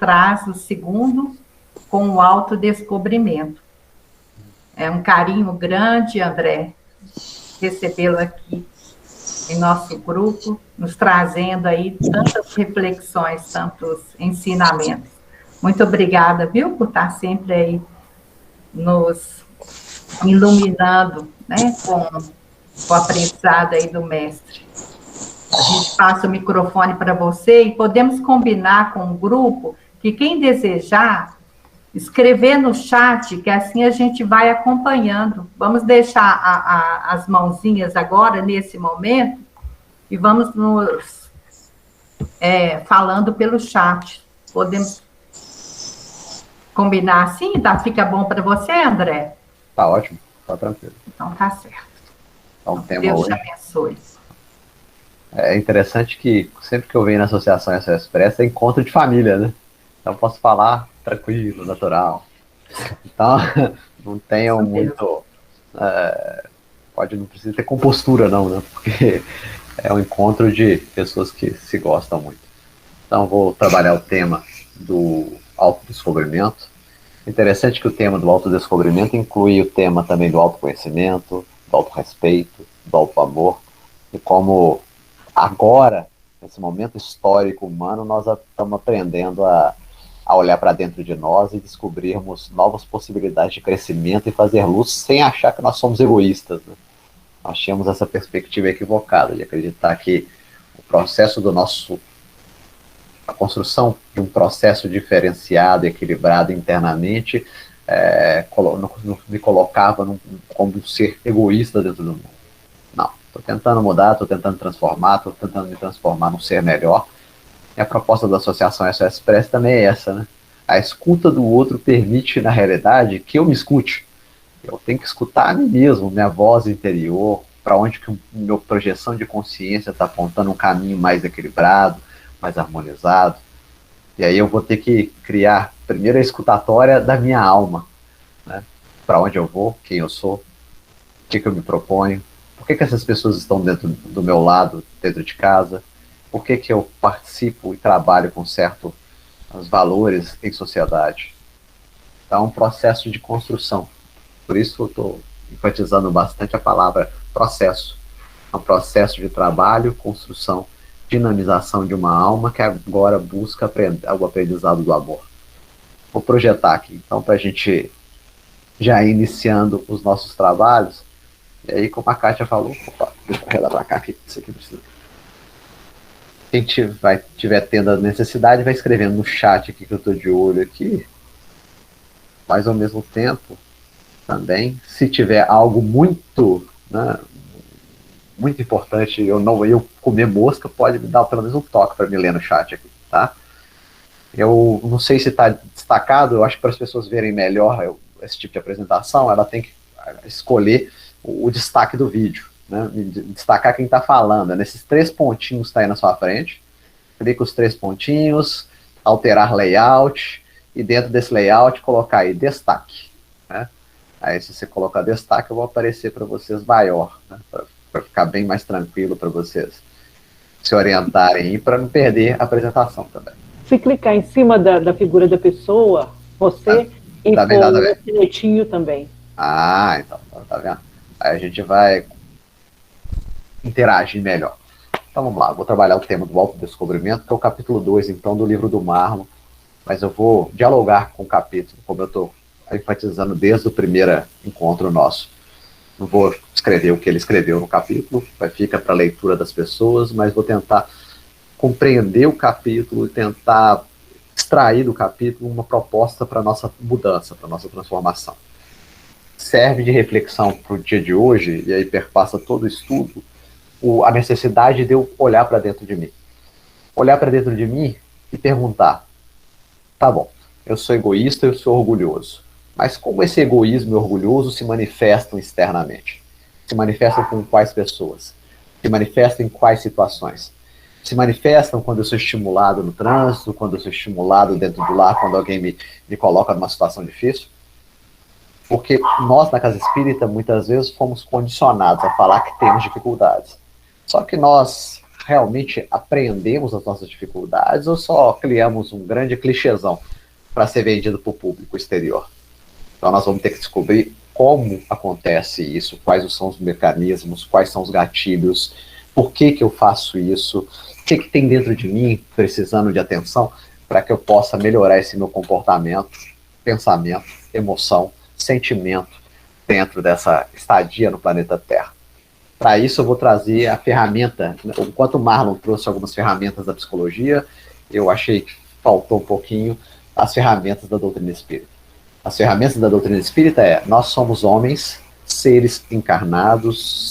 traz o segundo com o autodescobrimento. É um carinho grande, André, recebê-lo aqui em nosso grupo, nos trazendo aí tantas reflexões, tantos ensinamentos. Muito obrigada, viu, por estar sempre aí nos iluminando, né, com o aprendizado aí do mestre. A gente passa o microfone para você e podemos combinar com o grupo que quem desejar escrever no chat, que assim a gente vai acompanhando. Vamos deixar as mãozinhas agora, nesse momento, e vamos nos falando pelo chat. Podemos combinar assim? Tá? Fica bom para você, André? Tá ótimo, tá tranquilo. Então tá certo. Então, tema Deus hoje te abençoe. É interessante que sempre que eu venho na Associação SOS Express é encontro de família, né? Então eu posso falar tranquilo, natural. Então não tenham muito. Não precisa ter compostura, não, né? Porque é um encontro de pessoas que se gostam muito. Então vou trabalhar o tema do autodescobrimento. Interessante que o tema do autodescobrimento inclui o tema também do autoconhecimento, do autorrespeito, do autoamor, e como agora, nesse momento histórico humano, nós estamos aprendendo a olhar para dentro de nós e descobrirmos novas possibilidades de crescimento e fazer luz sem achar que nós somos egoístas, né? Nós tínhamos essa perspectiva equivocada de acreditar que o processo a construção de um processo diferenciado, equilibrado internamente, me colocava como um ser egoísta dentro do mundo. Não, estou tentando mudar, estou tentando transformar, estou tentando me transformar num ser melhor. E a proposta da Associação SOS Express também é essa, né? A escuta do outro permite, na realidade, que eu me escute. Eu tenho que escutar a mim mesmo, minha voz interior, para onde que a minha projeção de consciência está apontando um caminho mais equilibrado, mais harmonizado. E aí eu vou ter que criar primeiro a escutatória da minha alma, né? Para onde eu vou, quem eu sou, o que eu me proponho, por que essas pessoas estão dentro do meu lado, dentro de casa, por que eu participo e trabalho com certos valores em sociedade. Então é um processo de construção. Por isso eu estou enfatizando bastante a palavra processo. É um processo de trabalho, construção, dinamização de uma alma que agora busca o aprendizado do amor. Vou projetar aqui, então, para a gente já ir iniciando os nossos trabalhos. E aí, como a Kátia falou, deixa eu arredar para cá, que isso aqui precisa. Quem tiver tendo a necessidade, vai escrevendo no chat aqui, que eu estou de olho aqui. Mas, ao mesmo tempo, também, se tiver algo muito, né, muito importante, eu comer mosca, pode me dar pelo menos um toque para me ler no chat aqui, tá? Eu não sei se está destacado, eu acho que para as pessoas verem melhor esse tipo de apresentação, ela tem que escolher o destaque do vídeo, né? Destacar quem está falando. Nesses 3 pontinhos que está aí na sua frente, clica os 3 pontinhos, alterar layout, e dentro desse layout colocar aí destaque, né? Aí se você colocar destaque, eu vou aparecer para vocês maior, né? Para ficar bem mais tranquilo para vocês se orientarem e para não perder a apresentação também. Se clicar em cima da figura da pessoa, você e com o sinetinho também. Ah, então, tá vendo? Aí a gente vai interagir melhor. Então vamos lá, vou trabalhar o tema do autodescobrimento, que é o capítulo 2, então, do livro do Marlon, mas eu vou dialogar com o capítulo, como eu estou enfatizando desde o primeiro encontro nosso. Não vou escrever o que ele escreveu no capítulo, fica para a leitura das pessoas, mas vou tentar compreender o capítulo e tentar extrair do capítulo uma proposta para a nossa mudança, para a nossa transformação. Serve de reflexão para o dia de hoje, e aí perpassa todo o estudo, a necessidade de eu olhar para dentro de mim. Olhar para dentro de mim e perguntar, tá bom, eu sou egoísta, eu sou orgulhoso, mas como esse egoísmo e orgulhoso se manifestam externamente? Se manifestam com quais pessoas? Se manifestam em quais situações? Se manifestam quando eu sou estimulado no trânsito, quando eu sou estimulado dentro do lar, quando alguém me coloca numa situação difícil? Porque nós, na Casa Espírita, muitas vezes fomos condicionados a falar que temos dificuldades. Só que nós realmente apreendemos as nossas dificuldades ou só criamos um grande clichêzão para ser vendido para o público exterior? Então nós vamos ter que descobrir como acontece isso, quais são os mecanismos, quais são os gatilhos, por que eu faço isso, o que tem dentro de mim precisando de atenção para que eu possa melhorar esse meu comportamento, pensamento, emoção, sentimento dentro dessa estadia no planeta Terra. Para isso eu vou trazer a ferramenta, enquanto o Marlon trouxe algumas ferramentas da psicologia, eu achei que faltou um pouquinho as ferramentas da doutrina espírita. As ferramentas da doutrina espírita nós somos homens, seres encarnados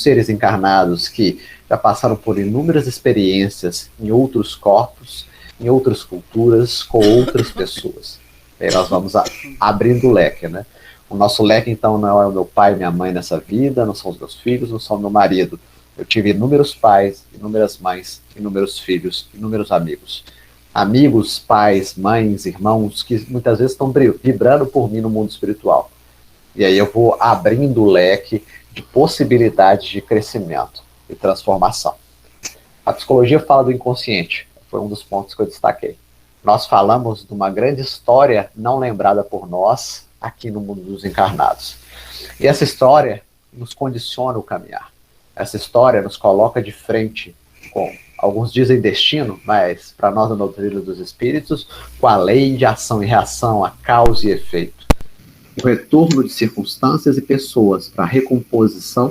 que já passaram por inúmeras experiências em outros corpos, em outras culturas, com outras pessoas. E aí nós vamos abrindo o leque, né? O nosso leque, então, não é o meu pai e minha mãe nessa vida, não são os meus filhos, não são o meu marido. Eu tive inúmeros pais, inúmeras mães, inúmeros filhos, inúmeros amigos. Amigos, pais, mães, irmãos, que muitas vezes estão vibrando por mim no mundo espiritual. E aí eu vou abrindo o leque de possibilidades de crescimento e transformação. A psicologia fala do inconsciente, foi um dos pontos que eu destaquei. Nós falamos de uma grande história não lembrada por nós aqui no mundo dos encarnados. E essa história nos condiciona o caminhar. Essa história nos coloca de frente com, alguns dizem destino, mas para nós na doutrina dos espíritos, com a lei de ação e reação, a causa e efeito. O retorno de circunstâncias e pessoas para a recomposição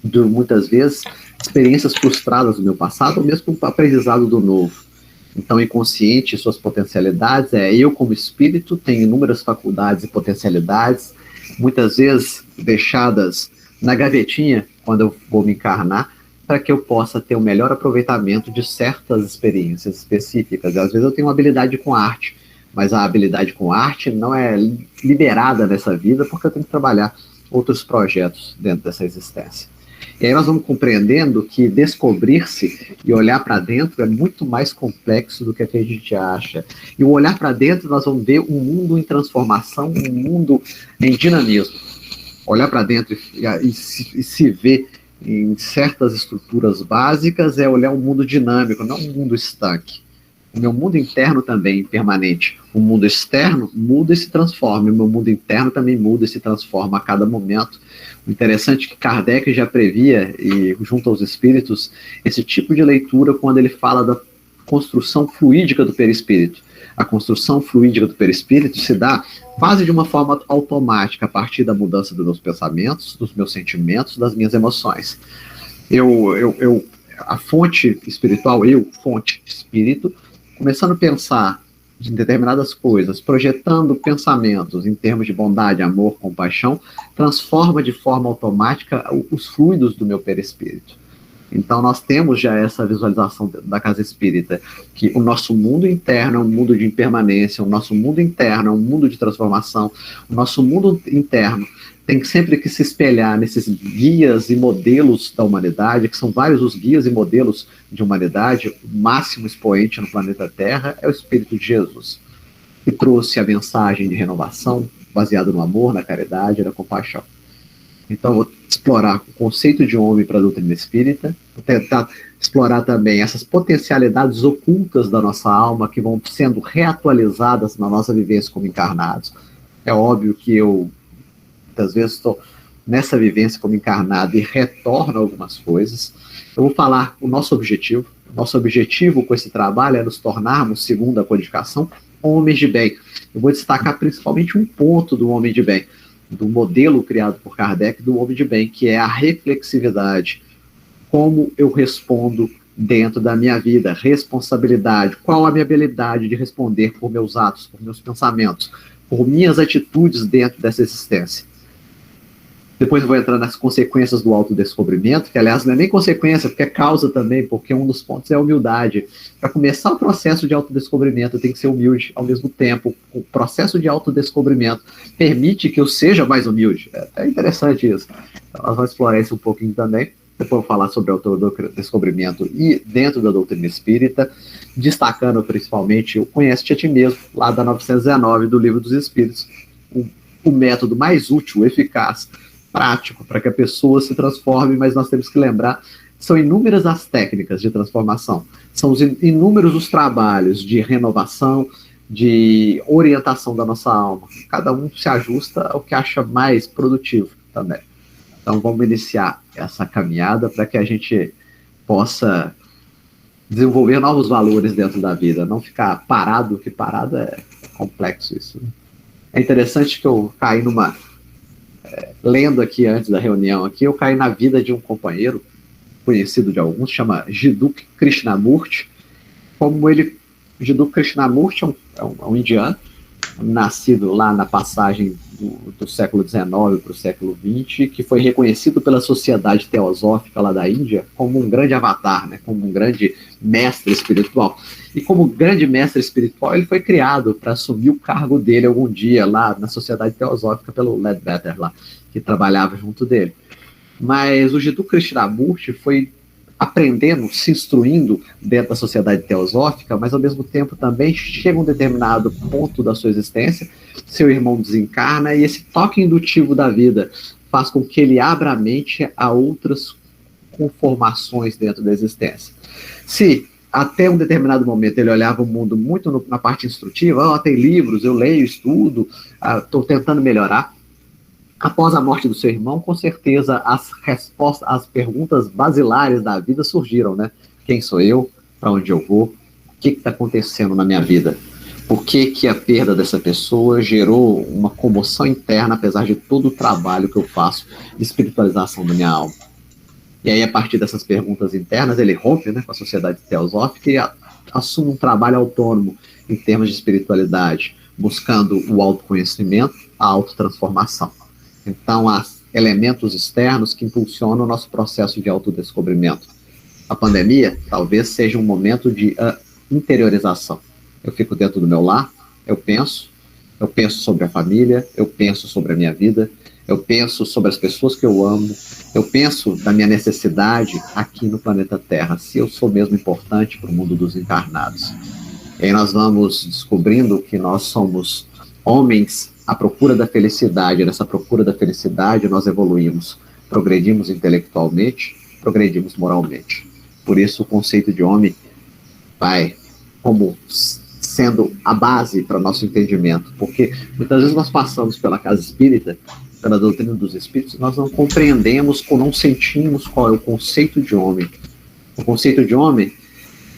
de, muitas vezes, experiências frustradas do meu passado ou mesmo um aprendizado do novo. Então, inconsciente e suas potencialidades, eu como espírito tenho inúmeras faculdades e potencialidades, muitas vezes deixadas na gavetinha quando eu vou me encarnar, para que eu possa ter o melhor aproveitamento de certas experiências específicas. Às vezes eu tenho uma habilidade com arte, mas a habilidade com arte não é liberada nessa vida porque eu tenho que trabalhar outros projetos dentro dessa existência. E aí nós vamos compreendendo que descobrir-se e olhar para dentro é muito mais complexo do que a gente acha. E o olhar para dentro, nós vamos ver um mundo em transformação, um mundo em dinamismo. Olhar para dentro e se ver em certas estruturas básicas é olhar um mundo dinâmico, não um mundo estanque. O meu mundo interno também permanente. O mundo externo muda e se transforma. O meu mundo interno também muda e se transforma a cada momento. O interessante é que Kardec já previa, e junto aos espíritos, esse tipo de leitura quando ele fala da construção fluídica do perispírito. A construção fluídica do perispírito se dá quase de uma forma automática, a partir da mudança dos meus pensamentos, dos meus sentimentos, das minhas emoções. A fonte espiritual, fonte espírito, começando a pensar em determinadas coisas, projetando pensamentos em termos de bondade, amor, compaixão, transforma de forma automática os fluidos do meu perispírito. Então nós temos já essa visualização da casa espírita, que o nosso mundo interno é um mundo de impermanência, o nosso mundo interno é um mundo de transformação, o nosso mundo interno tem sempre que se espelhar nesses guias e modelos da humanidade, que são vários os guias e modelos de humanidade. O máximo expoente no planeta Terra é o Espírito de Jesus, que trouxe a mensagem de renovação, baseada no amor, na caridade e na compaixão. Então, vou explorar o conceito de homem para a doutrina espírita, vou tentar explorar também essas potencialidades ocultas da nossa alma, que vão sendo reatualizadas na nossa vivência como encarnados. É óbvio que eu muitas vezes estou nessa vivência como encarnado e retorno algumas coisas. Eu vou falar o nosso objetivo. O nosso objetivo com esse trabalho é nos tornarmos, segundo a codificação, homens de bem. Eu vou destacar principalmente um ponto do homem de bem, do modelo criado por Kardec do homem de bem, que é a reflexividade. Como eu respondo dentro da minha vida, responsabilidade, qual a minha habilidade de responder por meus atos, por meus pensamentos, por minhas atitudes dentro dessa existência. Depois eu vou entrar nas consequências do autodescobrimento, que aliás não é nem consequência, porque é causa também, porque um dos pontos é a humildade. Para começar o processo de autodescobrimento, eu tenho que ser humilde ao mesmo tempo. O processo de autodescobrimento permite que eu seja mais humilde. É interessante isso. Então, nós vamos explorar isso um pouquinho também. Depois eu vou falar sobre autodescobrimento e dentro da doutrina espírita, destacando principalmente o Conhece-te a Ti Mesmo, lá da 919 do Livro dos Espíritos, o método mais útil, eficaz, prático, para que a pessoa se transforme, mas nós temos que lembrar São inúmeras as técnicas de transformação, são inúmeros os trabalhos de renovação, de orientação da nossa alma. Cada um se ajusta ao que acha mais produtivo também. Então vamos iniciar essa caminhada para que a gente possa desenvolver novos valores dentro da vida, não ficar parado, que parado é complexo isso. Né? É interessante que eu caí lendo aqui antes da reunião, aqui, eu caí na vida de um companheiro, conhecido de alguns, chama Jiddu Krishnamurti. Jiddu Krishnamurti é um indiano, nascido lá na passagem do século XIX para o século XX, que foi reconhecido pela Sociedade Teosófica lá da Índia como um grande avatar, né, como um grande mestre espiritual. E como grande mestre espiritual, ele foi criado para assumir o cargo dele algum dia lá na Sociedade Teosófica pelo Ledbetter lá, que trabalhava junto dele. Mas o Jiddu Krishnamurti foi aprendendo, se instruindo dentro da Sociedade Teosófica, mas ao mesmo tempo também chega a um determinado ponto da sua existência, seu irmão desencarna e esse toque indutivo da vida faz com que ele abra a mente a outras conformações dentro da existência. Se até um determinado momento ele olhava o mundo muito na parte instrutiva, tem livros, eu leio, estudo, estou tentando melhorar. Após a morte do seu irmão, com certeza as respostas, as perguntas basilares da vida surgiram, né? Quem sou eu? Para onde eu vou? O que está acontecendo na minha vida? Por que a perda dessa pessoa gerou uma comoção interna, apesar de todo o trabalho que eu faço de espiritualização da minha alma? E aí, a partir dessas perguntas internas, ele rompe, né, com a Sociedade Teosófica e assume um trabalho autônomo em termos de espiritualidade, buscando o autoconhecimento, a autotransformação. Então, há elementos externos que impulsionam o nosso processo de autodescobrimento. A pandemia talvez seja um momento de interiorização. Eu fico dentro do meu lar, eu penso sobre a família, eu penso sobre a minha vida, eu penso sobre as pessoas que eu amo, eu penso da minha necessidade aqui no planeta Terra, se eu sou mesmo importante para o mundo dos encarnados. E aí nós vamos descobrindo que nós somos homens à procura da felicidade. Nessa procura da felicidade nós evoluímos, progredimos intelectualmente, progredimos moralmente. Por isso o conceito de homem vai como sendo a base para o nosso entendimento, porque muitas vezes nós passamos pela casa espírita, pela doutrina dos espíritos, nós não compreendemos ou não sentimos qual é o conceito de homem. O conceito de homem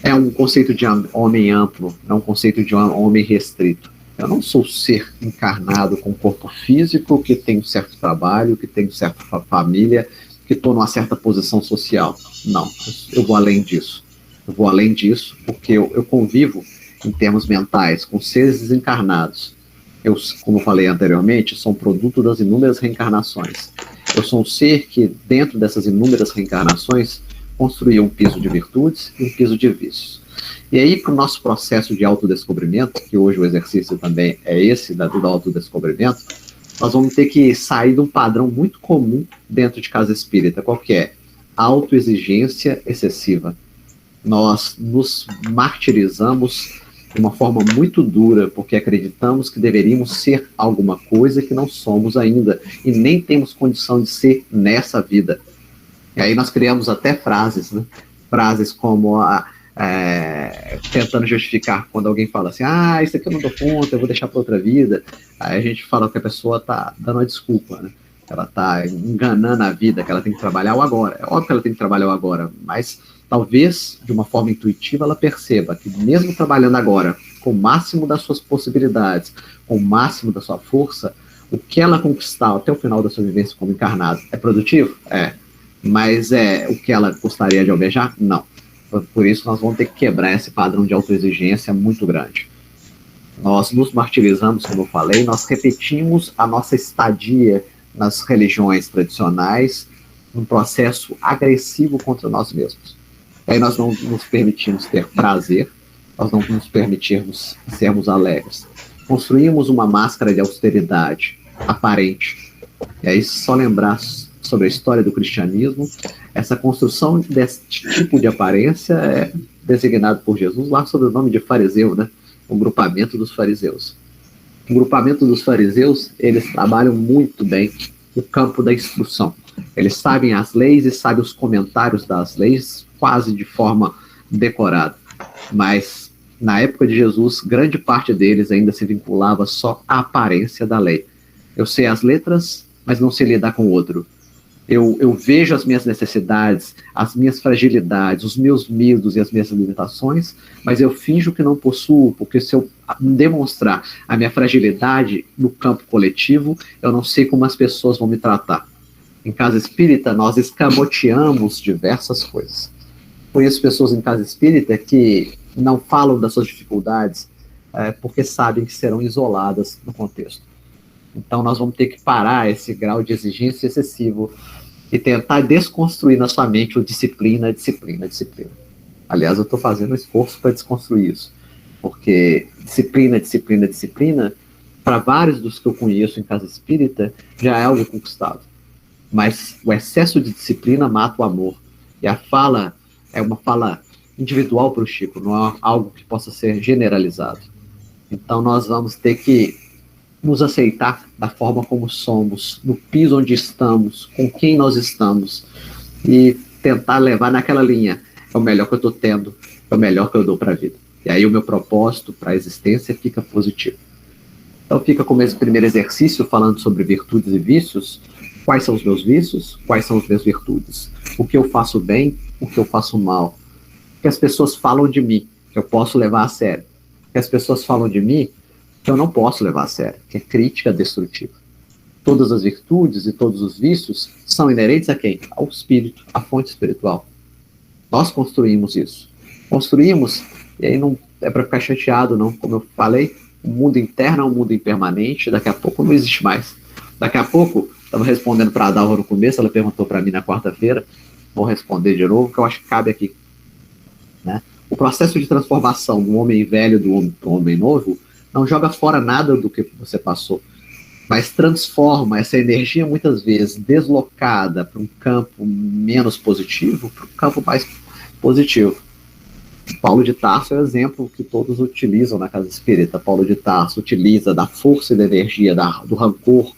é um conceito de homem amplo, não um conceito de homem restrito. Eu não sou ser encarnado com um corpo físico, que tem um certo trabalho, que tem uma certa família, que estou numa certa posição social. Não, eu vou além disso. Eu vou além disso porque eu convivo em termos mentais com seres desencarnados. Eu, como eu falei anteriormente, sou um produto das inúmeras reencarnações. Eu sou um ser que, dentro dessas inúmeras reencarnações, construiu um piso de virtudes e um piso de vícios. E aí, para o nosso processo de autodescobrimento, que hoje o exercício também é esse, do autodescobrimento, nós vamos ter que sair de um padrão muito comum dentro de casa espírita. Qual que é? Autoexigência excessiva. Nós nos martirizamos de uma forma muito dura, porque acreditamos que deveríamos ser alguma coisa que não somos ainda, e nem temos condição de ser nessa vida. E aí nós criamos até frases, né? Frases como tentando justificar quando alguém fala assim, isso aqui eu não dou conta, eu vou deixar para outra vida. Aí a gente fala que a pessoa está dando uma desculpa, né? Ela está enganando a vida, que ela tem que trabalhar o agora. É óbvio que ela tem que trabalhar o agora, mas talvez, de uma forma intuitiva, ela perceba que mesmo trabalhando agora, com o máximo das suas possibilidades, com o máximo da sua força, o que ela conquistar até o final da sua vivência como encarnado é produtivo? É. Mas é o que ela gostaria de almejar? Não. Por isso nós vamos ter que quebrar esse padrão de autoexigência muito grande. Nós nos martirizamos, como eu falei, nós repetimos a nossa estadia nas religiões tradicionais num processo agressivo contra nós mesmos. Aí nós não nos permitimos ter prazer, nós não nos permitimos sermos alegres. Construímos uma máscara de austeridade aparente. E aí, só lembrar sobre a história do cristianismo, essa construção desse tipo de aparência é designado por Jesus lá sob o nome de fariseu, né? O grupamento dos fariseus. O grupamento dos fariseus, eles trabalham muito bem o campo da instrução. Eles sabem as leis e sabem os comentários das leis quase de forma decorada. Mas, na época de Jesus, grande parte deles ainda se vinculava só à aparência da lei. Eu sei as letras, mas não sei lidar com o outro. Eu vejo as minhas necessidades, as minhas fragilidades, os meus medos e as minhas limitações, mas eu finjo que não possuo, porque se eu demonstrar a minha fragilidade no campo coletivo, eu não sei como as pessoas vão me tratar. Em casa espírita, nós escamoteamos diversas coisas. Conheço pessoas em casa espírita que não falam das suas dificuldades porque sabem que serão isoladas no contexto. Então, nós vamos ter que parar esse grau de exigência excessivo e tentar desconstruir na sua mente o disciplina, disciplina, disciplina. Aliás, eu estou fazendo um esforço para desconstruir isso, porque disciplina, disciplina, disciplina, para vários dos que eu conheço em casa espírita, já é algo conquistado. Mas o excesso de disciplina mata o amor. E a fala é uma fala individual para o Chico, não é algo que possa ser generalizado. Então, nós vamos ter que nos aceitar da forma como somos, no piso onde estamos, com quem nós estamos, e tentar levar naquela linha. É o melhor que eu estou tendo, é o melhor que eu dou para a vida. E aí o meu propósito para a existência fica positivo. Então fica como esse primeiro exercício falando sobre virtudes e vícios. Quais são os meus vícios? Quais são as minhas virtudes? O que eu faço bem? O que eu faço mal? O que as pessoas falam de mim, que eu posso levar a sério? O que as pessoas falam de mim, que eu não posso levar a sério, que é crítica destrutiva. Todas as virtudes e todos os vícios são inerentes a quem? Ao espírito, à fonte espiritual. Nós construímos isso. Construímos, e aí não é para ficar chateado, não. Como eu falei, o mundo interno é um mundo impermanente, daqui a pouco não existe mais. Daqui a pouco, estava respondendo para a Dalva no começo, ela perguntou para mim na quarta-feira, vou responder de novo, que eu acho que cabe aqui. Né? O processo de transformação do homem velho do homem novo não joga fora nada do que você passou, mas transforma essa energia muitas vezes deslocada para um campo menos positivo para um campo mais positivo. Paulo de Tarso é o exemplo que todos utilizam na casa espírita. Paulo de Tarso utiliza da força e da energia, do rancor,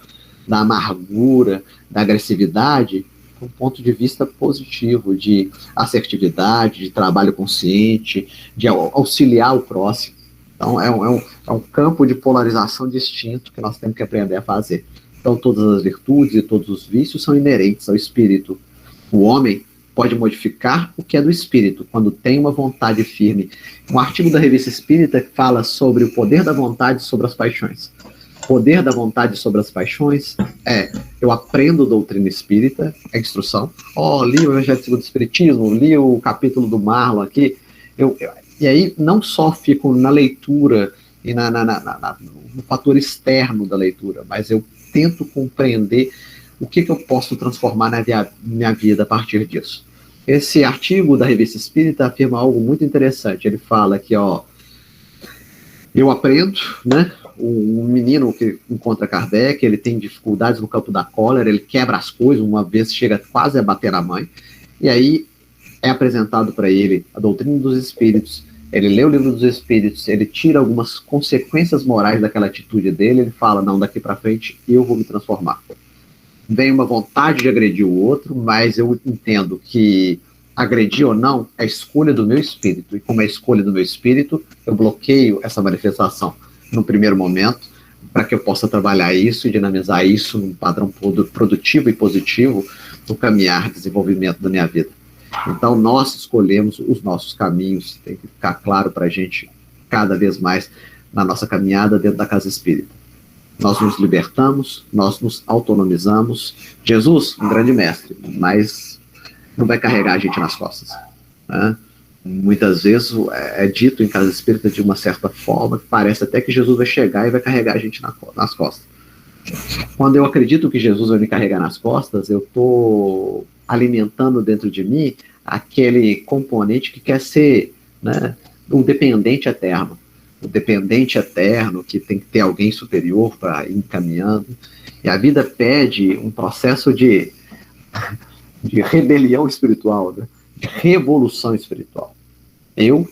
da amargura, da agressividade, um ponto de vista positivo, de assertividade, de trabalho consciente, de auxiliar o próximo. Então, é um campo de polarização distinto que nós temos que aprender a fazer. Então, todas as virtudes e todos os vícios são inerentes ao espírito. O homem pode modificar o que é do espírito, quando tem uma vontade firme. Um artigo da Revista Espírita fala sobre o poder da vontade sobre as paixões. O poder da vontade sobre as paixões eu aprendo doutrina espírita, é instrução. Li o Evangelho segundo o Espiritismo, li o capítulo do Marlon aqui, e aí não só fico na leitura e no fator externo da leitura, mas eu tento compreender o que eu posso transformar na minha vida a partir disso. Esse artigo da Revista Espírita afirma algo muito interessante. Ele fala que, eu aprendo, né? Um menino que encontra Kardec, ele tem dificuldades no campo da cólera, ele quebra as coisas, uma vez chega quase a bater na mãe, e aí é apresentado para ele a doutrina dos espíritos. Ele lê o livro dos espíritos, ele tira algumas consequências morais daquela atitude dele, ele fala, não, daqui para frente eu vou me transformar. Vem uma vontade de agredir o outro, mas eu entendo que agredir ou não é a escolha do meu espírito, e como é a escolha do meu espírito, eu bloqueio essa manifestação no primeiro momento, para que eu possa trabalhar isso e dinamizar isso num padrão produtivo e positivo no caminhar, desenvolvimento da minha vida. Então, nós escolhemos os nossos caminhos, tem que ficar claro para a gente cada vez mais na nossa caminhada dentro da casa espírita. Nós nos libertamos, nós nos autonomizamos. Jesus, um grande mestre, mas não vai carregar a gente nas costas. Né? Muitas vezes é dito em casa espírita de uma certa forma, que parece até que Jesus vai chegar e vai carregar a gente nas costas. Quando eu acredito que Jesus vai me carregar nas costas, eu estou alimentando dentro de mim aquele componente que quer ser, né, um dependente eterno. O dependente eterno, que tem que ter alguém superior para ir encaminhando. E a vida pede um processo de rebelião espiritual, né? De revolução espiritual. Eu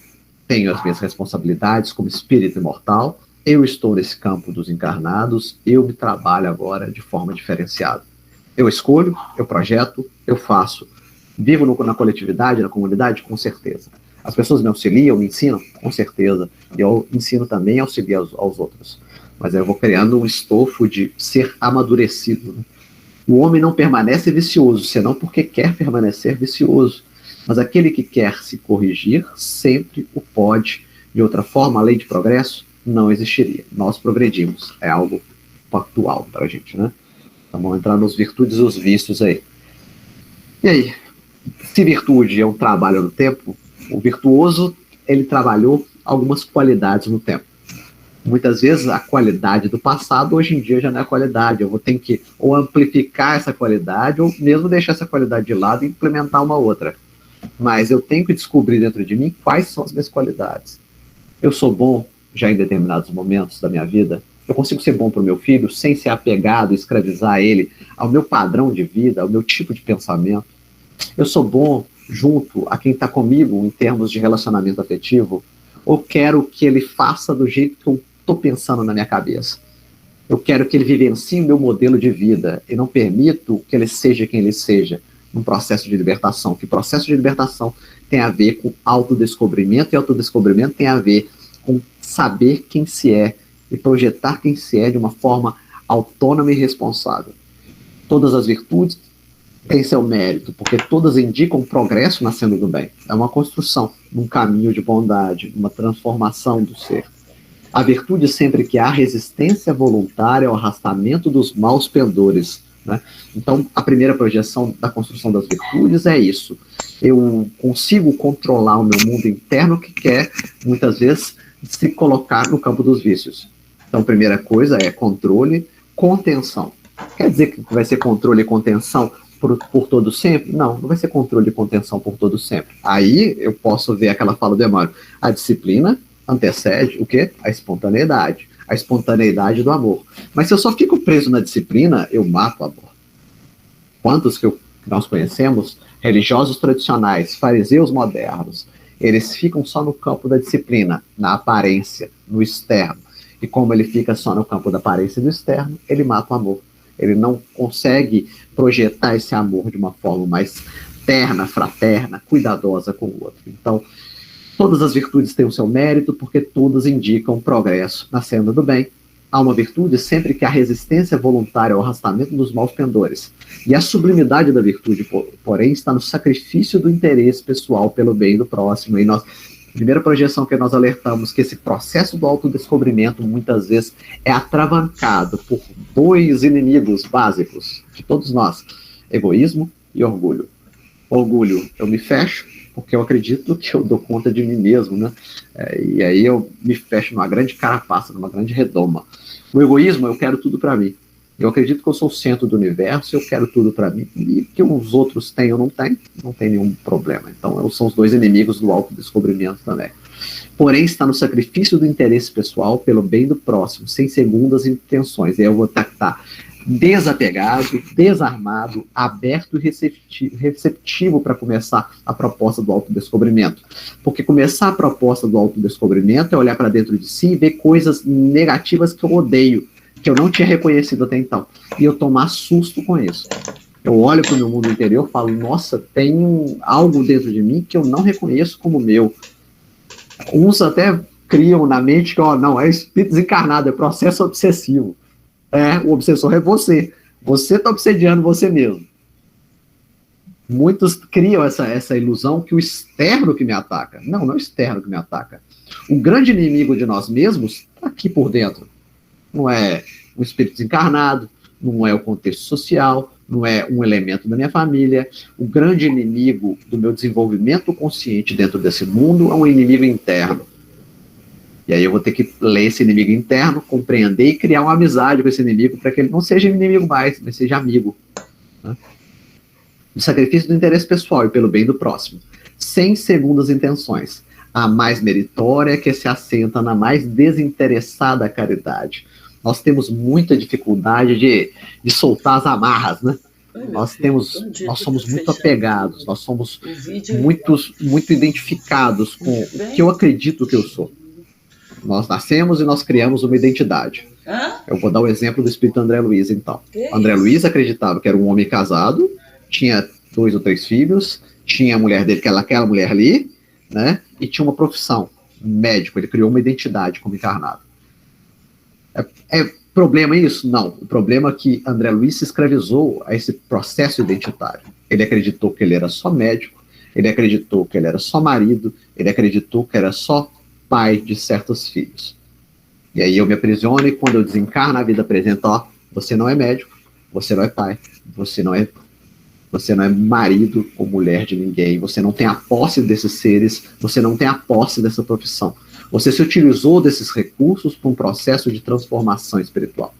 tenho as minhas responsabilidades como espírito imortal, eu estou nesse campo dos encarnados, eu me trabalho agora de forma diferenciada. Eu escolho, eu projeto, eu faço. Vivo na coletividade, na comunidade? Com certeza. As pessoas me auxiliam, me ensinam? Com certeza. E eu ensino também e auxilio aos outros. Mas eu vou criando um estofo de ser amadurecido. Né? O homem não permanece vicioso, senão porque quer permanecer vicioso. Mas aquele que quer se corrigir sempre o pode. De outra forma, a lei de progresso não existiria. Nós progredimos. É algo factual para a gente, né? Então vamos entrar nos virtudes e os vícios aí. E aí? Se virtude é um trabalho no tempo, o virtuoso, ele trabalhou algumas qualidades no tempo. Muitas vezes a qualidade do passado, hoje em dia já não é qualidade. Eu vou ter que ou amplificar essa qualidade, ou mesmo deixar essa qualidade de lado e implementar uma outra. Mas eu tenho que descobrir dentro de mim quais são as minhas qualidades. Eu sou bom já em determinados momentos da minha vida. Eu consigo ser bom para o meu filho sem ser apegado, escravizar ele ao meu padrão de vida, ao meu tipo de pensamento. Eu sou bom junto a quem está comigo em termos de relacionamento afetivo, ou quero que ele faça do jeito que eu estou pensando na minha cabeça. Eu quero que ele vivencie o meu modelo de vida e não permito que ele seja quem ele seja num processo de libertação. Que processo de libertação tem a ver com autodescobrimento, e autodescobrimento tem a ver com saber quem se é e projetar quem se é de uma forma autônoma e responsável. Todas as virtudes têm seu mérito, porque todas indicam progresso na senda do bem. É uma construção, um caminho de bondade, uma transformação do ser. A virtude, sempre que há resistência voluntária ao arrastamento dos maus pendores. Né? Então, a primeira projeção da construção das virtudes é isso. Eu consigo controlar o meu mundo interno que quer, muitas vezes, se colocar no campo dos vícios. Então, a primeira coisa é controle, contenção. Quer dizer que vai ser controle e contenção por todo sempre? Não, não vai ser controle e contenção por todo sempre. Aí eu posso ver aquela fala do Emmanuel. A disciplina antecede o quê? A espontaneidade. A espontaneidade do amor. Mas se eu só fico preso na disciplina, eu mato o amor. Quantos que nós conhecemos, religiosos tradicionais, fariseus modernos, eles ficam só no campo da disciplina, na aparência, no externo. E como ele fica só no campo da aparência e do externo, ele mata o amor. Ele não consegue projetar esse amor de uma forma mais terna, fraterna, cuidadosa com o outro. Então, todas as virtudes têm o seu mérito, porque todas indicam progresso na senda do bem. Há uma virtude sempre que há resistência voluntária ao arrastamento dos maus pendores. E a sublimidade da virtude, porém, está no sacrifício do interesse pessoal pelo bem do próximo. E nós, primeira projeção que nós alertamos, que esse processo do autodescobrimento, muitas vezes, é atravancado por dois inimigos básicos de todos nós: egoísmo e orgulho. Orgulho, eu me fecho, porque eu acredito que eu dou conta de mim mesmo, né? E aí eu me fecho numa grande carapaça, numa grande redoma. O egoísmo, eu quero tudo para mim. Eu acredito que eu sou o centro do universo, eu quero tudo para mim. E que os outros têm ou não têm, não tem nenhum problema. Então, são os dois inimigos do autodescobrimento também. Porém, está no sacrifício do interesse pessoal pelo bem do próximo, sem segundas intenções. E aí eu vou estar desapegado, desarmado, aberto e receptivo para começar a proposta do autodescobrimento. Porque começar a proposta do autodescobrimento é olhar para dentro de si e ver coisas negativas que eu odeio, que eu não tinha reconhecido até então. E eu tomar susto com isso. Eu olho para o meu mundo interior e falo, nossa, tem algo dentro de mim que eu não reconheço como meu. Uns até criam na mente que, não, é espírito desencarnado, é processo obsessivo. O obsessor é você. Você está obsediando você mesmo. Muitos criam essa ilusão que o externo que me ataca. Não, não é o externo que me ataca. O grande inimigo de nós mesmos está aqui por dentro. Não é um espírito desencarnado, não é o contexto social, não é um elemento da minha família. O grande inimigo do meu desenvolvimento consciente dentro desse mundo é um inimigo interno. E aí eu vou ter que ler esse inimigo interno, compreender e criar uma amizade com esse inimigo para que ele não seja inimigo mais, mas seja amigo. Né? O sacrifício do interesse pessoal e pelo bem do próximo, sem segundas intenções. A mais meritória que se assenta na mais desinteressada caridade. Nós temos muita dificuldade de soltar as amarras, né? Nós somos muito apegados, nós somos muito identificados com o que eu acredito que eu sou. Nós nascemos e nós criamos uma identidade. Eu vou dar o exemplo do espírito André Luiz, então. André Luiz acreditava que era um homem casado, tinha 2 ou 3 filhos, tinha a mulher dele, que era aquela mulher ali, né? E tinha uma profissão, médico. Ele criou uma identidade como encarnado. É problema isso? Não. O problema é que André Luiz se escravizou a esse processo identitário. Ele acreditou que ele era só médico, ele acreditou que ele era só marido, ele acreditou que era só pai de certos filhos. E aí eu me aprisiono e quando eu desencarno, a vida apresenta, ó, você não é médico, você não é pai, você não é marido ou mulher de ninguém, você não tem a posse desses seres, você não tem a posse dessa profissão. Você se utilizou desses recursos para um processo de transformação espiritual.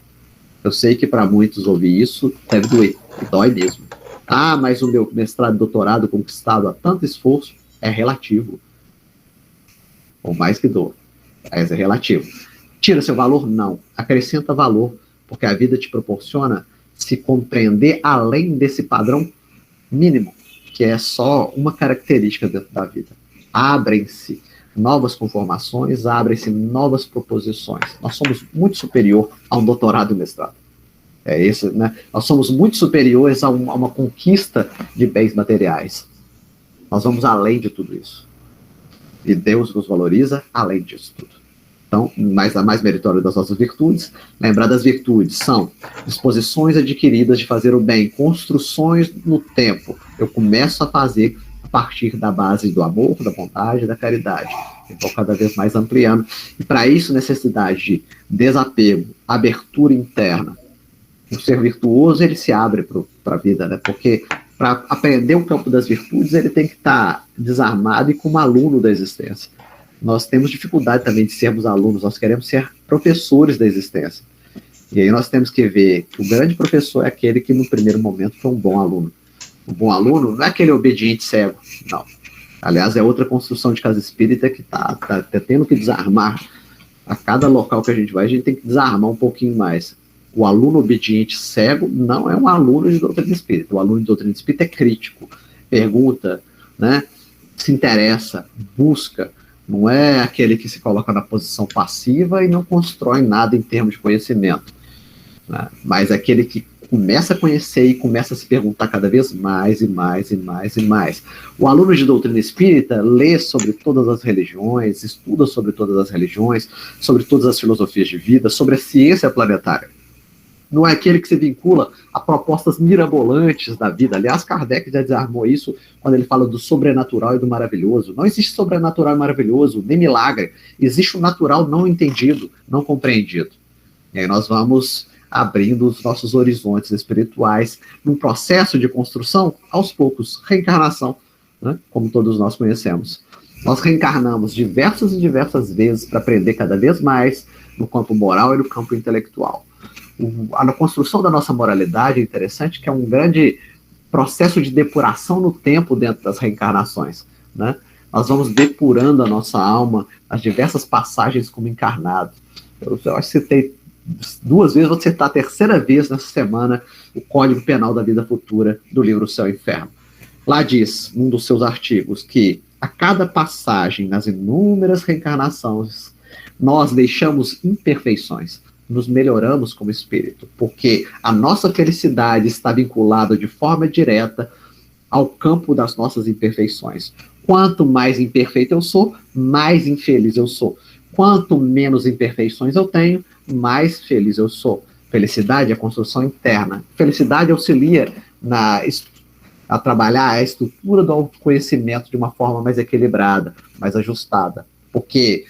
Eu sei que para muitos ouvir isso deve doer, e dói mesmo. Ah, mas o meu mestrado e doutorado conquistado a tanto esforço é relativo. Ou mais que dor, mas é relativo. Tira seu valor? Não. Acrescenta valor, porque a vida te proporciona se compreender além desse padrão mínimo, que é só uma característica dentro da vida. Abrem-se novas conformações, abrem-se novas proposições. Nós somos muito superior a um doutorado e mestrado. É isso, né? Nós somos muito superiores a uma conquista de bens materiais. Nós vamos além de tudo isso. E Deus nos valoriza além disso tudo. Então, a mais meritória das nossas virtudes, lembrar das virtudes são disposições adquiridas de fazer o bem, construções no tempo. Eu começo a fazer a partir da base do amor, da bondade, da caridade. Então, cada vez mais ampliando. E para isso, necessidade de desapego, abertura interna. O ser virtuoso, ele se abre para a vida, né? Porque para aprender o campo das virtudes, ele tem que estar desarmado e como aluno da existência. Nós temos dificuldade também de sermos alunos, nós queremos ser professores da existência. E aí nós temos que ver que o grande professor é aquele que no primeiro momento foi um bom aluno. Um bom aluno não é aquele obediente cego, não. Aliás, é outra construção de casa espírita que tá tendo que desarmar. A cada local que a gente vai, a gente tem que desarmar um pouquinho mais. O aluno obediente cego não é um aluno de doutrina espírita. O aluno de doutrina espírita é crítico, pergunta, né, se interessa, busca. Não é aquele que se coloca na posição passiva e não constrói nada em termos de conhecimento, né? Mas é aquele que começa a conhecer e começa a se perguntar cada vez mais e mais e mais e mais. O aluno de doutrina espírita lê sobre todas as religiões, estuda sobre todas as religiões, sobre todas as filosofias de vida, sobre a ciência planetária. Não é aquele que se vincula a propostas mirabolantes da vida. Aliás, Kardec já desarmou isso quando ele fala do sobrenatural e do maravilhoso. Não existe sobrenatural e maravilhoso, nem milagre. Existe o natural não entendido, não compreendido. E aí nós vamos abrindo os nossos horizontes espirituais num processo de construção, aos poucos, reencarnação, né? Como todos nós conhecemos. Nós reencarnamos diversas e diversas vezes para aprender cada vez mais no campo moral e no campo intelectual. A construção da nossa moralidade é interessante, que é um grande processo de depuração no tempo dentro das reencarnações, né? Nós vamos depurando a nossa alma, as diversas passagens como encarnado. Eu acho que citei 2 vezes, vou citar a 3ª vez nessa semana o Código Penal da Vida Futura do livro Céu e Inferno. Lá diz, num dos seus artigos, que a cada passagem nas inúmeras reencarnações, nós deixamos imperfeições, nos melhoramos como espírito, porque a nossa felicidade está vinculada de forma direta ao campo das nossas imperfeições. Quanto mais imperfeito eu sou, mais infeliz eu sou. Quanto menos imperfeições eu tenho, mais feliz eu sou. Felicidade é construção interna. Felicidade auxilia a trabalhar a estrutura do autoconhecimento de uma forma mais equilibrada, mais ajustada. Porque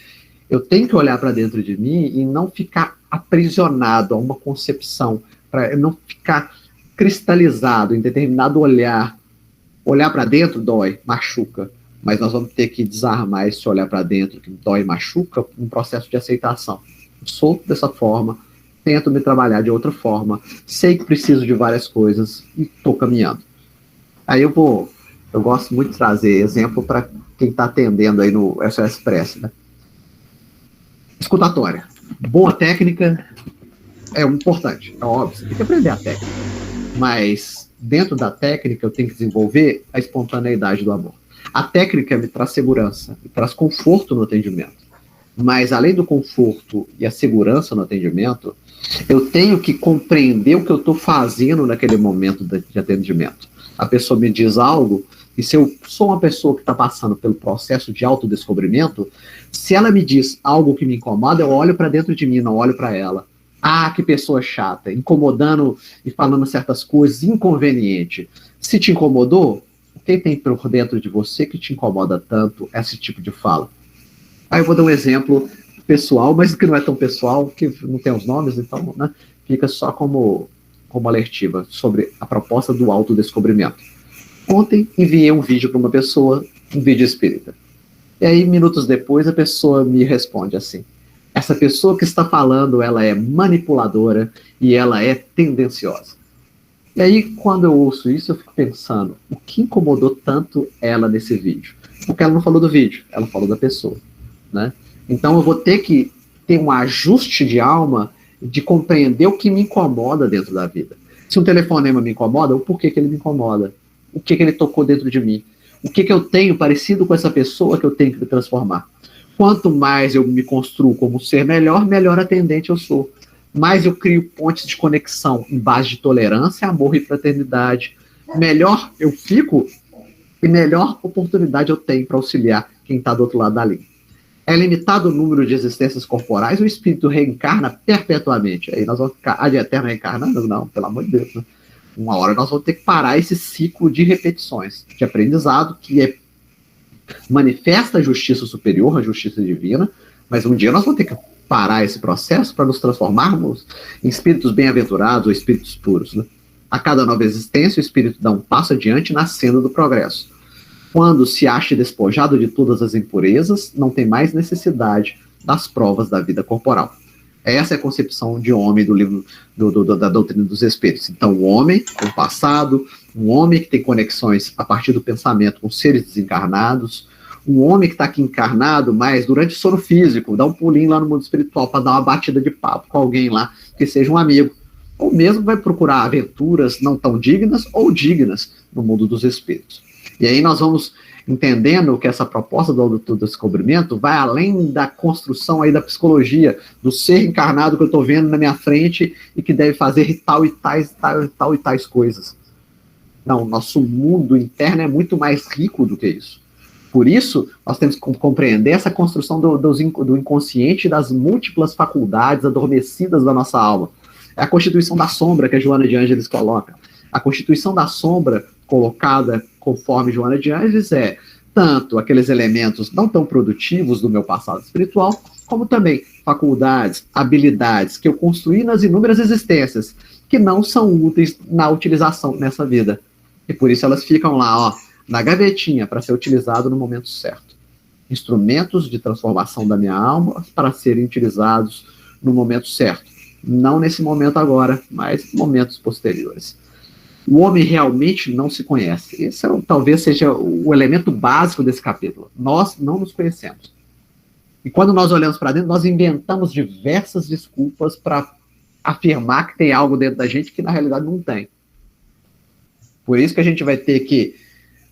eu tenho que olhar para dentro de mim e não ficar aprisionado a uma concepção, para não ficar cristalizado em determinado olhar. Olhar para dentro dói, machuca, mas nós vamos ter que desarmar esse olhar para dentro que dói e machuca um processo de aceitação. Eu sou dessa forma, tento me trabalhar de outra forma, sei que preciso de várias coisas e estou caminhando. Aí eu gosto muito de trazer exemplo para quem está atendendo aí no SOS Express, né? Escutatória. Boa técnica é importante, é óbvio, você tem que aprender a técnica. Mas dentro da técnica eu tenho que desenvolver a espontaneidade do amor. A técnica me traz segurança, me traz conforto no atendimento. Mas além do conforto e a segurança no atendimento, eu tenho que compreender o que eu estou fazendo naquele momento de atendimento. A pessoa me diz algo, e se eu sou uma pessoa que está passando pelo processo de autodescobrimento, se ela me diz algo que me incomoda, eu olho para dentro de mim, não olho para ela. Ah, que pessoa chata, incomodando e falando certas coisas, inconveniente. Se te incomodou, o que tem por dentro de você que te incomoda tanto esse tipo de fala? Aí eu vou dar um exemplo pessoal, mas que não é tão pessoal, que não tem os nomes, então, né, fica só como alertiva sobre a proposta do autodescobrimento. Ontem enviei um vídeo para uma pessoa, um vídeo espírita. E aí, minutos depois, a pessoa me responde assim: essa pessoa que está falando, ela é manipuladora e ela é tendenciosa. E aí, quando eu ouço isso, eu fico pensando, o que incomodou tanto ela nesse vídeo? Porque ela não falou do vídeo, ela falou da pessoa, né? Então eu vou ter que ter um ajuste de alma de compreender o que me incomoda dentro da vida. Se um telefonema me incomoda, o porquê que ele me incomoda? O que ele tocou dentro de mim? O que eu tenho parecido com essa pessoa que eu tenho que me transformar? Quanto mais eu me construo como um ser melhor, melhor atendente eu sou. Mais eu crio pontes de conexão em base de tolerância, amor e fraternidade. Melhor eu fico e melhor oportunidade eu tenho para auxiliar quem está do outro lado da linha. É limitado o número de existências corporais, o espírito reencarna perpetuamente. Aí nós vamos ficar ad eterno reencarnando? Não, pelo amor de Deus, né? Uma hora nós vamos ter que parar esse ciclo de repetições, de aprendizado, que manifesta a justiça superior, a justiça divina, mas um dia nós vamos ter que parar esse processo para nos transformarmos em espíritos bem-aventurados ou espíritos puros, né? A cada nova existência, o espírito dá um passo adiante na senda do progresso. Quando se acha despojado de todas as impurezas, não tem mais necessidade das provas da vida corporal. Essa é a concepção de homem do livro da doutrina dos espíritos. Então, o homem com passado, um homem que tem conexões a partir do pensamento com seres desencarnados, um homem que está aqui encarnado, mas durante o sono físico, dá um pulinho lá no mundo espiritual para dar uma batida de papo com alguém lá que seja um amigo. Ou mesmo vai procurar aventuras não tão dignas ou dignas no mundo dos espíritos. E aí nós vamos entendendo que essa proposta do autodescobrimento vai além da construção aí da psicologia, do ser encarnado que eu estou vendo na minha frente e que deve fazer tal e tais coisas. Não, nosso mundo interno é muito mais rico do que isso. Por isso, nós temos que compreender essa construção do inconsciente e das múltiplas faculdades adormecidas da nossa alma. É a constituição da sombra que a Joana de Ângeles coloca. A constituição da sombra colocada conforme Joana de Ângeles é tanto aqueles elementos não tão produtivos do meu passado espiritual, como também faculdades, habilidades que eu construí nas inúmeras existências, que não são úteis na utilização nessa vida. E por isso elas ficam lá, ó, na gavetinha, para ser utilizado no momento certo. Instrumentos de transformação da minha alma para serem utilizados no momento certo. Não nesse momento agora, mas momentos posteriores. O homem realmente não se conhece. Esse talvez seja o elemento básico desse capítulo. Nós não nos conhecemos. E quando nós olhamos para dentro, nós inventamos diversas desculpas para afirmar que tem algo dentro da gente que na realidade não tem. Por isso que a gente vai ter que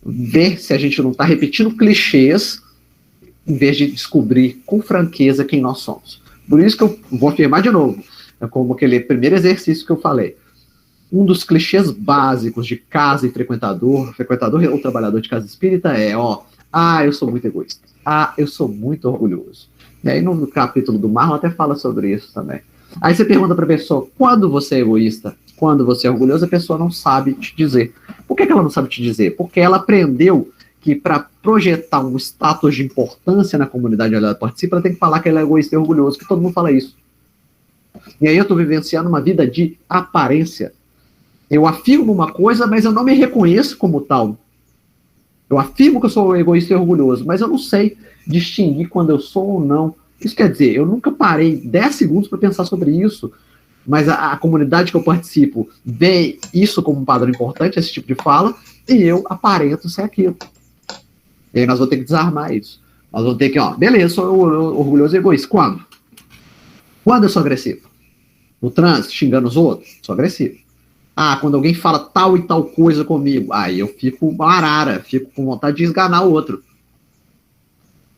ver se a gente não está repetindo clichês em vez de descobrir com franqueza quem nós somos. Por isso que eu vou afirmar de novo, como aquele primeiro exercício que eu falei. Um dos clichês básicos de casa e frequentador ou trabalhador de casa espírita é, eu sou muito egoísta. Eu sou muito orgulhoso. E aí no capítulo do Marlon até fala sobre isso também. Aí você pergunta para a pessoa, quando você é egoísta, quando você é orgulhoso, a pessoa não sabe te dizer. Por que ela não sabe te dizer? Porque ela aprendeu que para projetar um status de importância na comunidade onde ela participa, ela tem que falar que ela é egoísta e orgulhoso, que todo mundo fala isso. E aí eu estou vivenciando uma vida de aparência. Eu afirmo uma coisa, mas eu não me reconheço como tal. Eu afirmo que eu sou egoísta e orgulhoso, mas eu não sei distinguir quando eu sou ou não. Isso quer dizer, eu nunca parei 10 segundos para pensar sobre isso, mas a comunidade que eu participo vê isso como um padrão importante, esse tipo de fala, e eu aparento ser aquilo. E aí nós vamos ter que desarmar isso. Nós vamos ter que, beleza, sou orgulhoso e egoísta. Quando? Quando eu sou agressivo? No trânsito, xingando os outros? Sou agressivo. Quando alguém fala tal e tal coisa comigo, aí eu fico uma arara, fico com vontade de esganar o outro.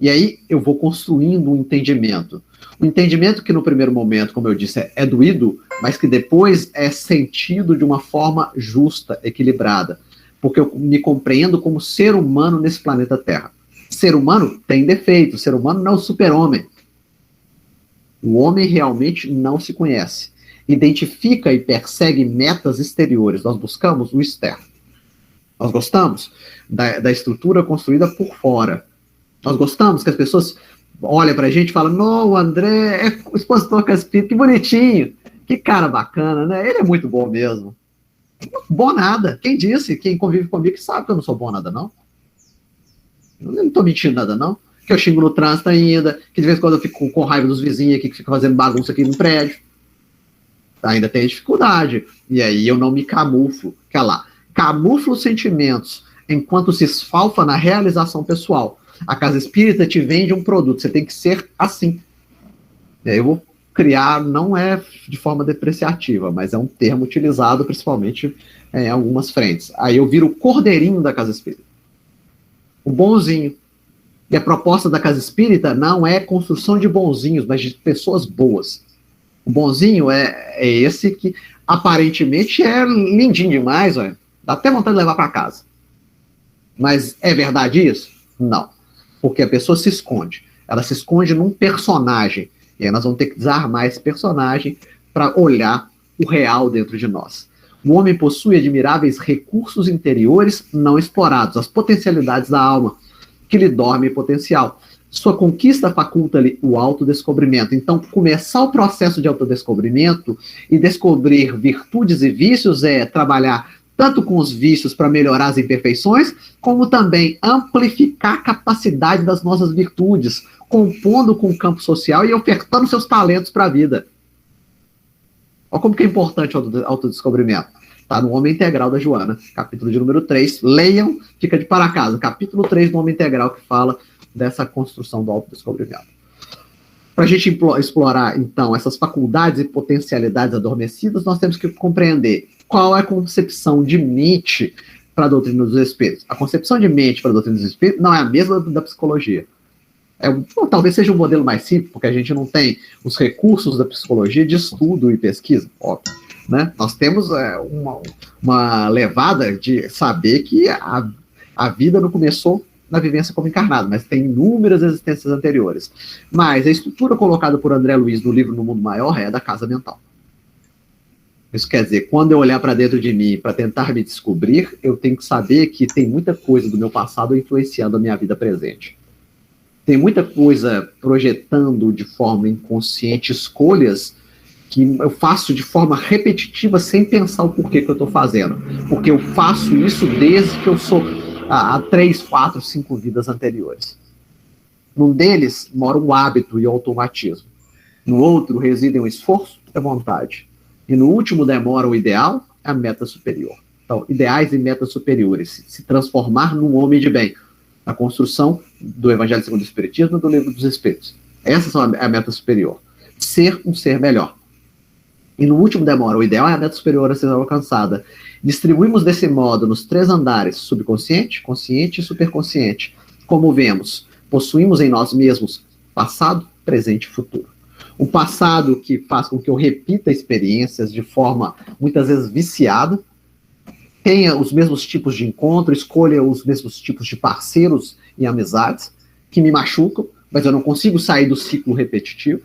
E aí eu vou construindo um entendimento. Um entendimento que no primeiro momento, como eu disse, é doído, mas que depois é sentido de uma forma justa, equilibrada. Porque eu me compreendo como ser humano nesse planeta Terra. Ser humano tem defeito, ser humano não é o super-homem. O homem realmente não se conhece. Identifica e persegue metas exteriores. Nós buscamos o externo. Nós gostamos da estrutura construída por fora. Nós gostamos que as pessoas olhem pra gente e falam, não, o André é expositor caspita, que bonitinho, que cara bacana, né? Ele é muito bom mesmo. Bom nada. Quem disse? Quem convive comigo sabe que eu não sou bom nada, não. Eu não tô mentindo nada, não. Que eu xingo no trânsito ainda, que de vez em quando eu fico com raiva dos vizinhos aqui, que ficam fazendo bagunça aqui no prédio. Ainda tem dificuldade. E aí eu não me camuflo. Quer lá, camuflo os sentimentos enquanto se esfalfa na realização pessoal. A casa espírita te vende um produto, você tem que ser assim. E aí eu vou criar, não é de forma depreciativa, mas é um termo utilizado principalmente em algumas frentes. Aí eu viro o cordeirinho da casa espírita. O bonzinho. E a proposta da casa espírita não é construção de bonzinhos, mas de pessoas boas. O bonzinho é esse que aparentemente é lindinho demais, olha. Dá até vontade de levar para casa. Mas é verdade isso? Não. Porque a pessoa se esconde. Ela se esconde num personagem. E aí nós vamos ter que desarmar esse personagem para olhar o real dentro de nós. O homem possui admiráveis recursos interiores não explorados, as potencialidades da alma, que lhe dorme potencial. Sua conquista faculta-lhe o autodescobrimento. Então, começar o processo de autodescobrimento e descobrir virtudes e vícios é trabalhar tanto com os vícios para melhorar as imperfeições, como também amplificar a capacidade das nossas virtudes, compondo com o campo social e ofertando seus talentos para a vida. Olha como que é importante o autodescobrimento. Está no Homem Integral da Joana, capítulo de número 3. Leiam, fica de para casa. Capítulo 3 do Homem Integral, que fala dessa construção do autodescobrimento. Para a gente explorar, então, essas faculdades e potencialidades adormecidas, nós temos que compreender qual é a concepção de mente para a doutrina dos espíritos. A concepção de mente para a doutrina dos espíritos não é a mesma da psicologia. Talvez seja um modelo mais simples, porque a gente não tem os recursos da psicologia de estudo e pesquisa, óbvio, né? Nós temos uma levada de saber que a vida não começou na vivência como encarnado, mas tem inúmeras existências anteriores. Mas a estrutura colocada por André Luiz no livro No Mundo Maior é a da casa mental. Isso quer dizer, quando eu olhar para dentro de mim para tentar me descobrir, eu tenho que saber que tem muita coisa do meu passado influenciando a minha vida presente. Tem muita coisa projetando de forma inconsciente escolhas que eu faço de forma repetitiva sem pensar o porquê que eu estou fazendo. Porque eu faço isso desde que eu sou há 3, 4, 5 vidas anteriores. Num deles mora o hábito e o automatismo. No outro residem o esforço e a vontade. E no último demora o ideal, a meta superior. Então, ideais e metas superiores. Se transformar num homem de bem. A construção do Evangelho segundo o Espiritismo e do Livro dos Espíritos. Essas são a meta superior. Ser um ser melhor. E no último demora o ideal, é a meta superior a ser alcançada. Distribuímos desse modo nos 3 andares, subconsciente, consciente e superconsciente. Como vemos, possuímos em nós mesmos passado, presente e futuro. O passado que faz com que eu repita experiências de forma, muitas vezes, viciada, tenha os mesmos tipos de encontro, escolha os mesmos tipos de parceiros e amizades, que me machucam, mas eu não consigo sair do ciclo repetitivo,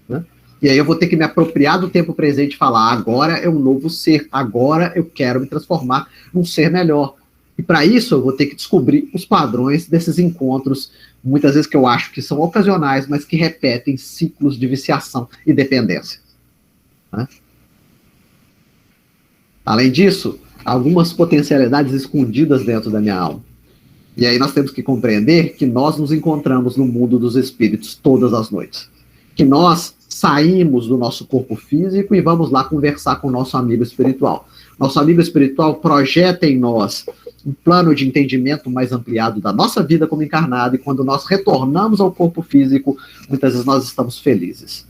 né? E aí eu vou ter que me apropriar do tempo presente e falar, agora é um novo ser, agora eu quero me transformar num ser melhor. E para isso eu vou ter que descobrir os padrões desses encontros, muitas vezes que eu acho que são ocasionais, mas que repetem ciclos de viciação e dependência, né? Além disso, algumas potencialidades escondidas dentro da minha alma. E aí nós temos que compreender que nós nos encontramos no mundo dos espíritos todas as noites. Que nós saímos do nosso corpo físico e vamos lá conversar com o nosso amigo espiritual. Nosso amigo espiritual projeta em nós um plano de entendimento mais ampliado da nossa vida como encarnado, e quando nós retornamos ao corpo físico, muitas vezes nós estamos felizes.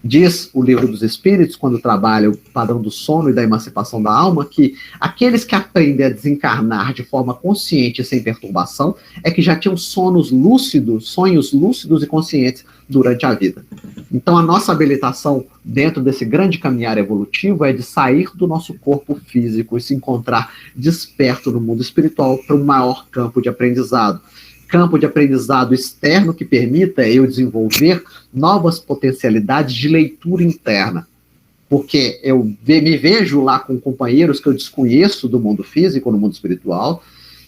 Diz o Livro dos Espíritos, quando trabalha o padrão do sono e da emancipação da alma, que aqueles que aprendem a desencarnar de forma consciente e sem perturbação é que já tinham sonhos lúcidos e conscientes durante a vida. Então, a nossa habilitação dentro desse grande caminhar evolutivo é de sair do nosso corpo físico e se encontrar desperto no mundo espiritual para um maior campo de aprendizado. Campo de aprendizado externo que permita eu desenvolver novas potencialidades de leitura interna. Porque eu me vejo lá com companheiros que eu desconheço do mundo físico, no mundo espiritual,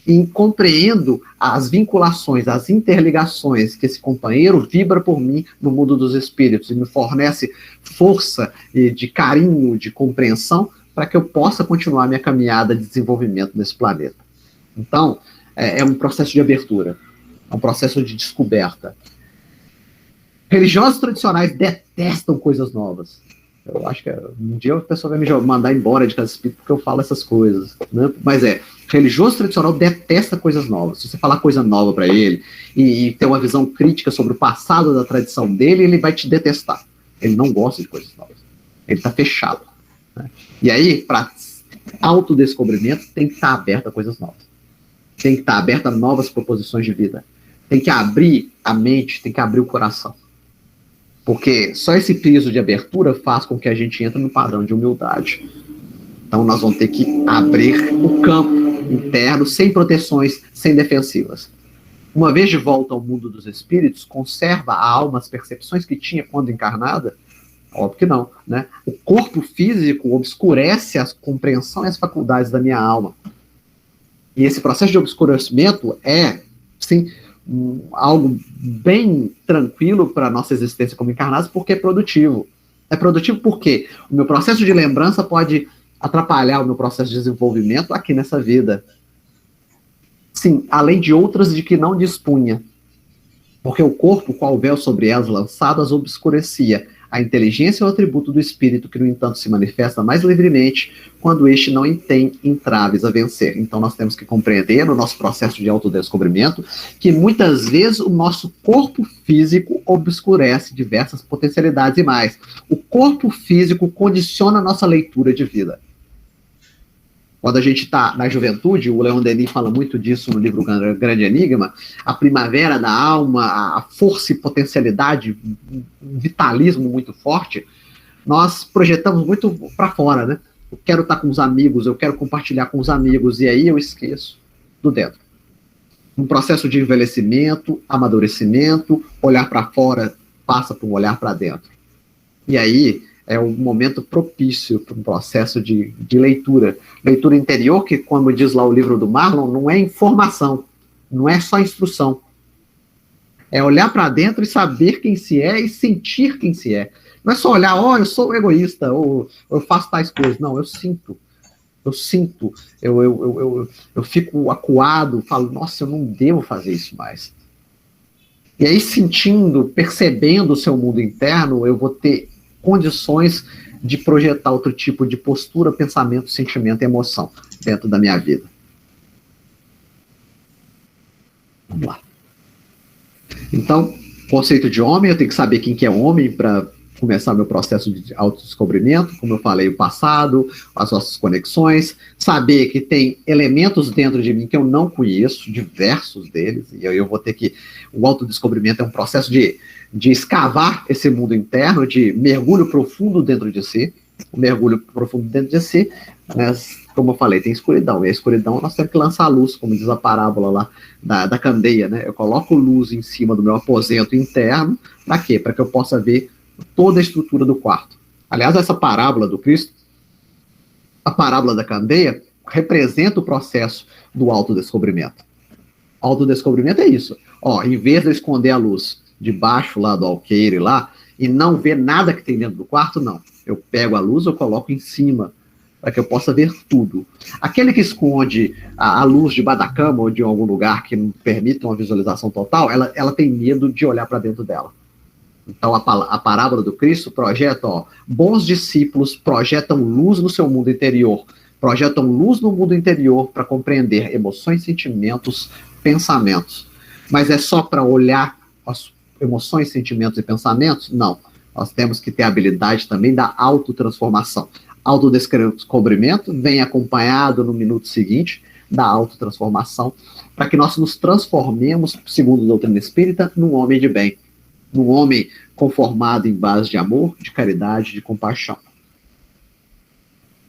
e compreendo as vinculações, as interligações que esse companheiro vibra por mim no mundo dos espíritos e me fornece força de carinho, de compreensão, para que eu possa continuar minha caminhada de desenvolvimento nesse planeta. Então, é um processo de abertura. É um processo de descoberta. Religiosos tradicionais detestam coisas novas. Eu acho que um dia a pessoa vai me mandar embora de casa espírita porque eu falo essas coisas. Né? Mas religioso tradicional detesta coisas novas. Se você falar coisa nova para ele e ter uma visão crítica sobre o passado da tradição dele, ele vai te detestar. Ele não gosta de coisas novas. Ele está fechado. Né? E aí, para autodescobrimento, tem que estar aberto a coisas novas. Tem que estar aberto a novas proposições de vida. Tem que abrir a mente, tem que abrir o coração. Porque só esse piso de abertura faz com que a gente entre no padrão de humildade. Então nós vamos ter que abrir o campo interno, sem proteções, sem defensivas. Uma vez de volta ao mundo dos espíritos, conserva a alma as percepções que tinha quando encarnada? Óbvio que não, né? O corpo físico obscurece a compreensão e as faculdades da minha alma. E esse processo de obscurecimento sim, algo bem tranquilo para a nossa existência como encarnados, porque é produtivo. É produtivo porque o meu processo de lembrança pode atrapalhar o meu processo de desenvolvimento aqui nessa vida. Sim, além de outras de que não dispunha. Porque o corpo, qual véu sobre elas lançado, as obscurecia. A inteligência é o atributo do espírito que, no entanto, se manifesta mais livremente quando este não tem entraves a vencer. Então, nós temos que compreender no nosso processo de autodescobrimento que, muitas vezes, o nosso corpo físico obscurece diversas potencialidades e mais. O corpo físico condiciona a nossa leitura de vida. Quando a gente está na juventude, o Leon Denis fala muito disso no livro Grande Enigma, a primavera da alma, a força e potencialidade, um vitalismo muito forte, nós projetamos muito para fora, né? Eu quero estar com os amigos, eu quero compartilhar com os amigos, e aí eu esqueço do dentro. Um processo de envelhecimento, amadurecimento, olhar para fora passa por um olhar para dentro. E aí é um momento propício para um processo de leitura. Leitura interior, que, como diz lá o livro do Marlon, não é informação, não é só instrução. É olhar para dentro e saber quem se é e sentir quem se é. Não é só olhar, eu sou egoísta, ou eu faço tais coisas. Não, eu sinto. Eu fico acuado, falo, nossa, eu não devo fazer isso mais. E aí, sentindo, percebendo o seu mundo interno, eu vou ter condições de projetar outro tipo de postura, pensamento, sentimento e emoção dentro da minha vida. Vamos lá. Então, conceito de homem, eu tenho que saber quem que é homem para começar meu processo de autodescobrimento, como eu falei, o passado, as nossas conexões, saber que tem elementos dentro de mim que eu não conheço, diversos deles, e eu vou ter que... O autodescobrimento é um processo de escavar esse mundo interno, de mergulho profundo dentro de si, o mergulho profundo dentro de si, mas, como eu falei, tem escuridão, e a escuridão nós temos que lançar luz, como diz a parábola lá da candeia, né? Eu coloco luz em cima do meu aposento interno, para quê? Para que eu possa ver toda a estrutura do quarto. Aliás, essa parábola do Cristo, a parábola da candeia, representa o processo do autodescobrimento. Autodescobrimento é isso. Em vez de eu esconder a luz debaixo lá do alqueire lá, e não ver nada que tem dentro do quarto, não. Eu pego a luz, eu coloco em cima, para que eu possa ver tudo. Aquele que esconde a luz debaixo da cama ou de algum lugar que não permita uma visualização total, ela tem medo de olhar para dentro dela. Então, a parábola do Cristo projeta, bons discípulos projetam luz no seu mundo interior, projetam luz no mundo interior para compreender emoções, sentimentos, pensamentos. Mas é só para olhar as emoções, sentimentos e pensamentos? Não. Nós temos que ter a habilidade também da autotransformação. Autodescobrimento vem acompanhado no minuto seguinte da autotransformação, para que nós nos transformemos, segundo a doutrina espírita, num homem de bem, num homem conformado em base de amor, de caridade, de compaixão.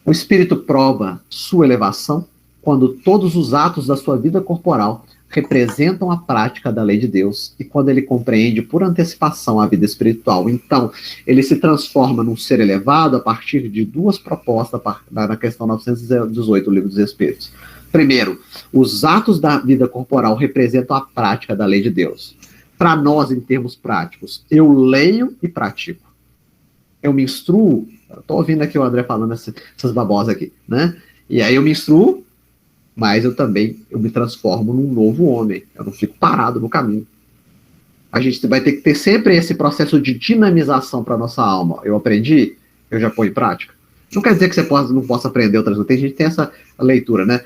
O espírito prova sua elevação quando todos os atos da sua vida corporal representam a prática da lei de Deus e quando ele compreende por antecipação a vida espiritual. Então, ele se transforma num ser elevado a partir de duas propostas na questão 918 do Livro dos Espíritos. Primeiro, os atos da vida corporal representam a prática da lei de Deus. Para nós, em termos práticos, eu leio e pratico. Eu me instruo, estou ouvindo aqui o André falando essas babosas aqui, né? E aí eu me instruo, mas eu me transformo num novo homem. Eu não fico parado no caminho. A gente vai ter que ter sempre esse processo de dinamização para nossa alma. Eu aprendi, eu já ponho em prática. Não quer dizer que você não possa aprender outras coisas. A gente tem essa leitura, né?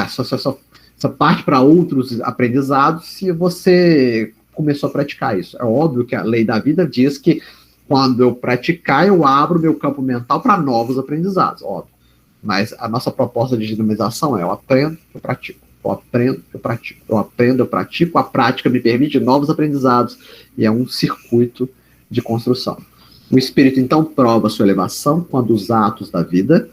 Só parte para outros aprendizados se você começou a praticar isso. É óbvio que a lei da vida diz que quando eu praticar, eu abro meu campo mental para novos aprendizados, óbvio. Mas a nossa proposta de dinamização é: eu aprendo, eu pratico. Eu aprendo, eu pratico. Eu aprendo, eu pratico. A prática me permite novos aprendizados. E é um circuito de construção. O espírito, então, prova sua elevação quando os atos da vida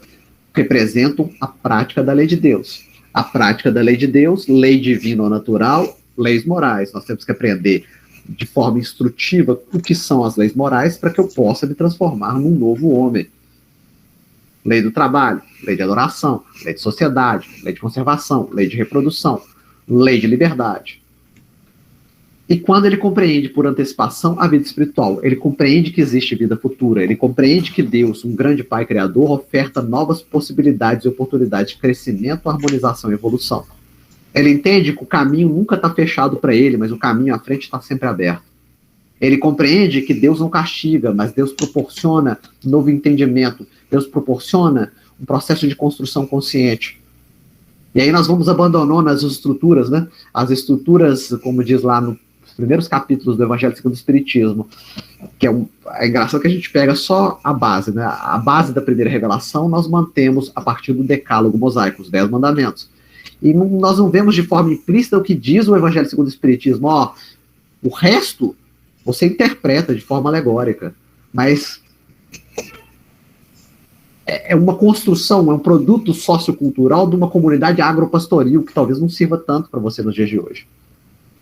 representam a prática da lei de Deus. A prática da lei de Deus, lei divina ou natural, leis morais. Nós temos que aprender de forma instrutiva o que são as leis morais para que eu possa me transformar num novo homem. Lei do trabalho, lei de adoração, lei de sociedade, lei de conservação, lei de reprodução, lei de liberdade. E quando ele compreende por antecipação a vida espiritual, ele compreende que existe vida futura, ele compreende que Deus, um grande Pai Criador, oferta novas possibilidades e oportunidades de crescimento, harmonização e evolução. Ele entende que o caminho nunca está fechado para ele, mas o caminho à frente está sempre aberto. Ele compreende que Deus não castiga, mas Deus proporciona novo entendimento. Deus proporciona um processo de construção consciente. E aí nós vamos abandonando as estruturas, né? As estruturas, como diz lá nos primeiros capítulos do Evangelho segundo o Espiritismo, que é engraçado que a gente pega só a base, né? A base da primeira revelação nós mantemos a partir do decálogo mosaico, os 10 mandamentos. E nós não vemos de forma implícita o que diz o Evangelho segundo o Espiritismo. O resto você interpreta de forma alegórica, mas é uma construção, é um produto sociocultural de uma comunidade agropastoril que talvez não sirva tanto para você nos dias de hoje.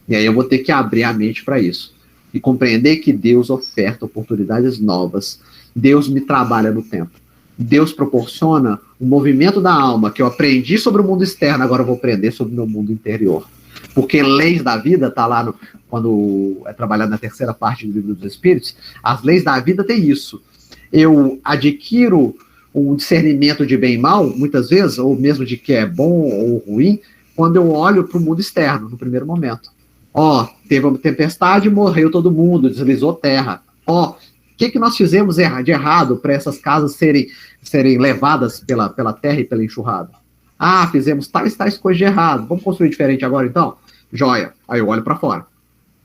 E aí eu vou ter que abrir a mente para isso e compreender que Deus oferta oportunidades novas. Deus me trabalha no tempo. Deus proporciona um movimento da alma que eu aprendi sobre o mundo externo, agora eu vou aprender sobre o meu mundo interior. Porque leis da vida, está lá quando é trabalhado na terceira parte do Livro dos Espíritos, as leis da vida têm isso. Eu adquiro um discernimento de bem e mal, muitas vezes, ou mesmo de que é bom ou ruim, quando eu olho para o mundo externo, no primeiro momento. Teve uma tempestade, morreu todo mundo, deslizou terra. O que nós fizemos de errado para essas casas serem levadas pela terra e pela enxurrada? Fizemos tais coisas de errado. Vamos construir diferente agora, então? Joia. Aí eu olho para fora.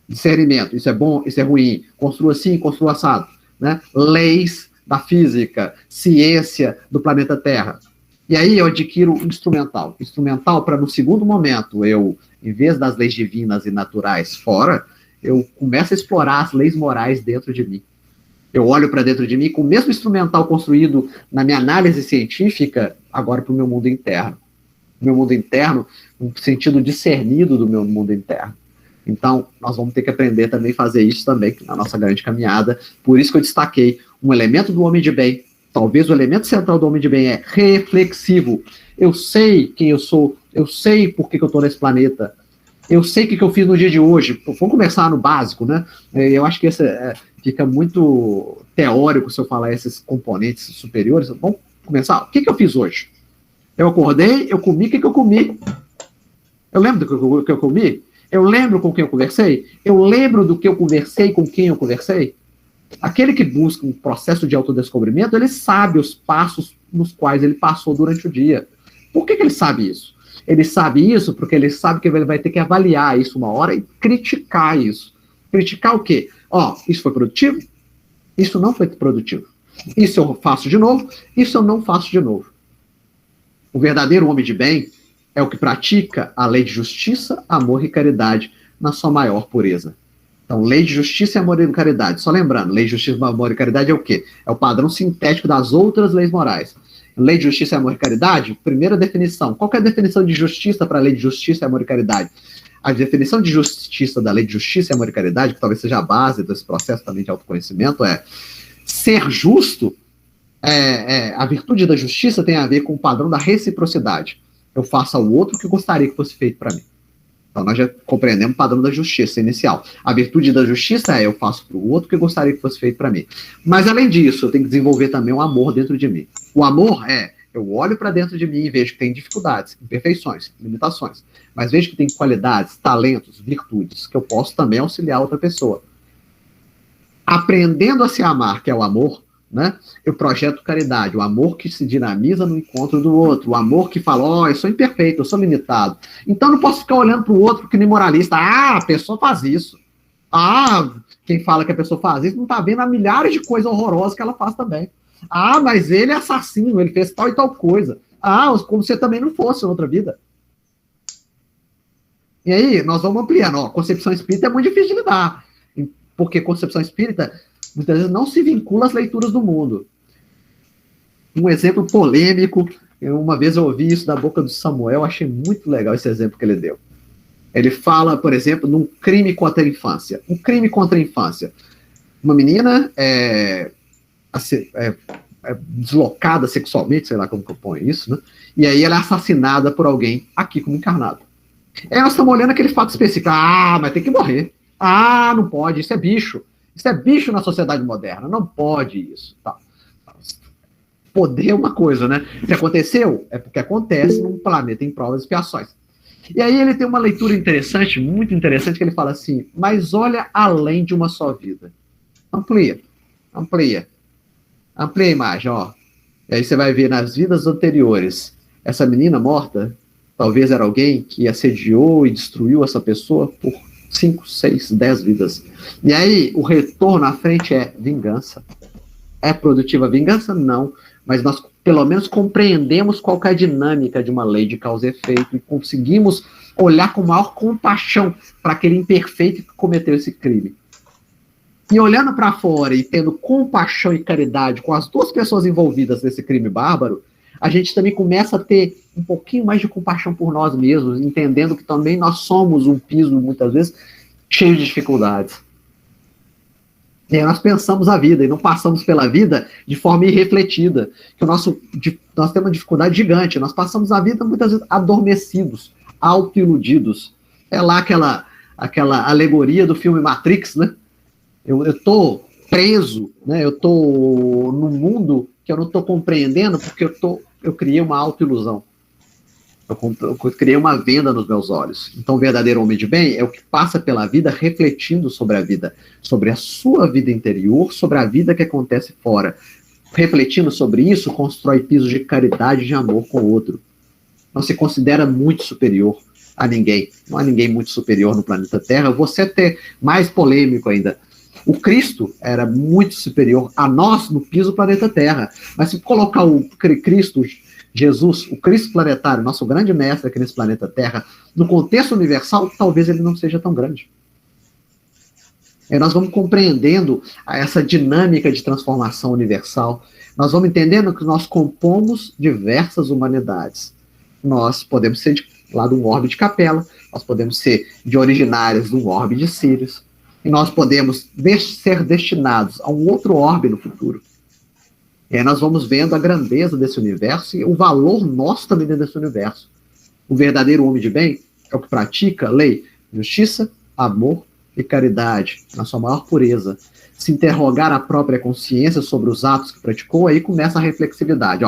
Discernimento. Isso é bom, isso é ruim. Construa assim, construa assado. Né? Leis da física, ciência do planeta Terra. E aí eu adquiro instrumental. Instrumental para, no segundo momento, eu, em vez das leis divinas e naturais fora, eu começo a explorar as leis morais dentro de mim. Eu olho para dentro de mim com o mesmo instrumental construído na minha análise científica, agora para o meu mundo interno. Meu mundo interno, no sentido discernido do meu mundo interno. Então, nós vamos ter que aprender também a fazer isso também na nossa grande caminhada. Por isso que eu destaquei um elemento do homem de bem. Talvez o elemento central do homem de bem é reflexivo. Eu sei quem eu sou, eu sei por que eu estou nesse planeta, eu sei o que eu fiz no dia de hoje. Vamos começar no básico, né? Eu acho que esse fica muito teórico se eu falar esses componentes superiores. Vamos começar. O que eu fiz hoje? Eu acordei, eu comi, o que eu comi? Eu lembro do que eu comi? Eu lembro com quem eu conversei? Eu lembro do que eu conversei com quem eu conversei? Aquele que busca um processo de autodescobrimento, ele sabe os passos nos quais ele passou durante o dia. Por que ele sabe isso? Ele sabe isso porque ele sabe que ele vai ter que avaliar isso uma hora e criticar isso. Criticar o quê? Isso foi produtivo? Isso não foi produtivo. Isso eu faço de novo, isso eu não faço de novo. O verdadeiro homem de bem é o que pratica a lei de justiça, amor e caridade na sua maior pureza. Então, lei de justiça, amor e caridade. Só lembrando, lei de justiça, amor e caridade é o quê? É o padrão sintético das outras leis morais. Lei de justiça, amor e caridade, primeira definição. Qual que é a definição de justiça para a lei de justiça, amor e caridade? A definição de justiça da lei de justiça, amor e caridade, que talvez seja a base desse processo também de autoconhecimento, é ser justo. A virtude da justiça tem a ver com o padrão da reciprocidade. Eu faço ao outro o que gostaria que fosse feito para mim. Então, nós já compreendemos o padrão da justiça inicial. A virtude da justiça é eu faço para o outro o que gostaria que fosse feito para mim. Mas, além disso, eu tenho que desenvolver também um amor dentro de mim. O amor eu olho para dentro de mim e vejo que tem dificuldades, imperfeições, limitações. Mas vejo que tem qualidades, talentos, virtudes, que eu posso também auxiliar outra pessoa. Aprendendo a se amar, que é o amor, né? Eu projeto caridade, o amor que se dinamiza no encontro do outro, o amor que fala, eu sou imperfeito, eu sou limitado. Então não posso ficar olhando para o outro que nem moralista, a pessoa faz isso. Quem fala que a pessoa faz isso não está vendo a milhares de coisas horrorosas que ela faz também. Mas ele é assassino, ele fez tal e tal coisa. Como se também não fosse em outra vida. E aí, nós vamos ampliando. Concepção espírita é muito difícil de lidar, porque concepção espírita muitas vezes não se vincula às leituras do mundo. Um exemplo polêmico, uma vez eu ouvi isso da boca do Samuel, achei muito legal esse exemplo que ele deu. Ele fala, por exemplo, num crime contra a infância. Um crime contra a infância. Uma menina deslocada sexualmente, sei lá como que eu ponho isso, né? E aí ela é assassinada por alguém aqui como encarnado. Aí nós estamos olhando aquele fato específico. Mas tem que morrer. Não pode, isso é bicho. Isso é bicho na sociedade moderna, não pode isso. Tá. Poder é uma coisa, né? Se aconteceu, é porque acontece num planeta em provas e expiações. E aí ele tem uma leitura interessante, muito interessante, que ele fala assim, mas olha além de uma só vida. Amplia a imagem, E aí você vai ver nas vidas anteriores, essa menina morta, talvez era alguém que assediou e destruiu essa pessoa por 5, 6, 10 vidas. E aí, o retorno à frente é vingança. É produtiva a vingança? Não. Mas nós, pelo menos, compreendemos qual que é a dinâmica de uma lei de causa e efeito e conseguimos olhar com maior compaixão para aquele imperfeito que cometeu esse crime. E olhando para fora e tendo compaixão e caridade com as duas pessoas envolvidas nesse crime bárbaro, a gente também começa a ter um pouquinho mais de compaixão por nós mesmos, entendendo que também nós somos um piso, muitas vezes, cheio de dificuldades. E aí nós pensamos a vida, e não passamos pela vida de forma irrefletida, que nós temos uma dificuldade gigante, nós passamos a vida muitas vezes adormecidos, autoiludidos. É lá aquela alegoria do filme Matrix, né? Eu estou preso, né? Eu estou num mundo que eu não estou compreendendo porque eu criei uma autoilusão. Eu criei uma venda nos meus olhos. Então, o verdadeiro homem de bem é o que passa pela vida refletindo sobre a vida, sobre a sua vida interior, sobre a vida que acontece fora. Refletindo sobre isso, constrói pisos de caridade e de amor com o outro. Não se considera muito superior a ninguém. Não há ninguém muito superior no planeta Terra. Você até mais polêmico ainda. O Cristo era muito superior a nós no piso do planeta Terra. Mas se colocar o Cristo, Jesus, o Cristo planetário, nosso grande mestre aqui nesse planeta Terra, no contexto universal, talvez ele não seja tão grande. E nós vamos compreendendo essa dinâmica de transformação universal. Nós vamos entendendo que nós compomos diversas humanidades. Nós podemos ser lá de um orbe de Capela, nós podemos ser de originários de um orbe de Sírios, e nós podemos ser destinados a um outro orbe no futuro. E aí nós vamos vendo a grandeza desse universo e o valor nosso também dentro desse universo. O verdadeiro homem de bem é o que pratica lei, justiça, amor e caridade, na sua maior pureza. Se interrogar a própria consciência sobre os atos que praticou, aí começa a reflexividade.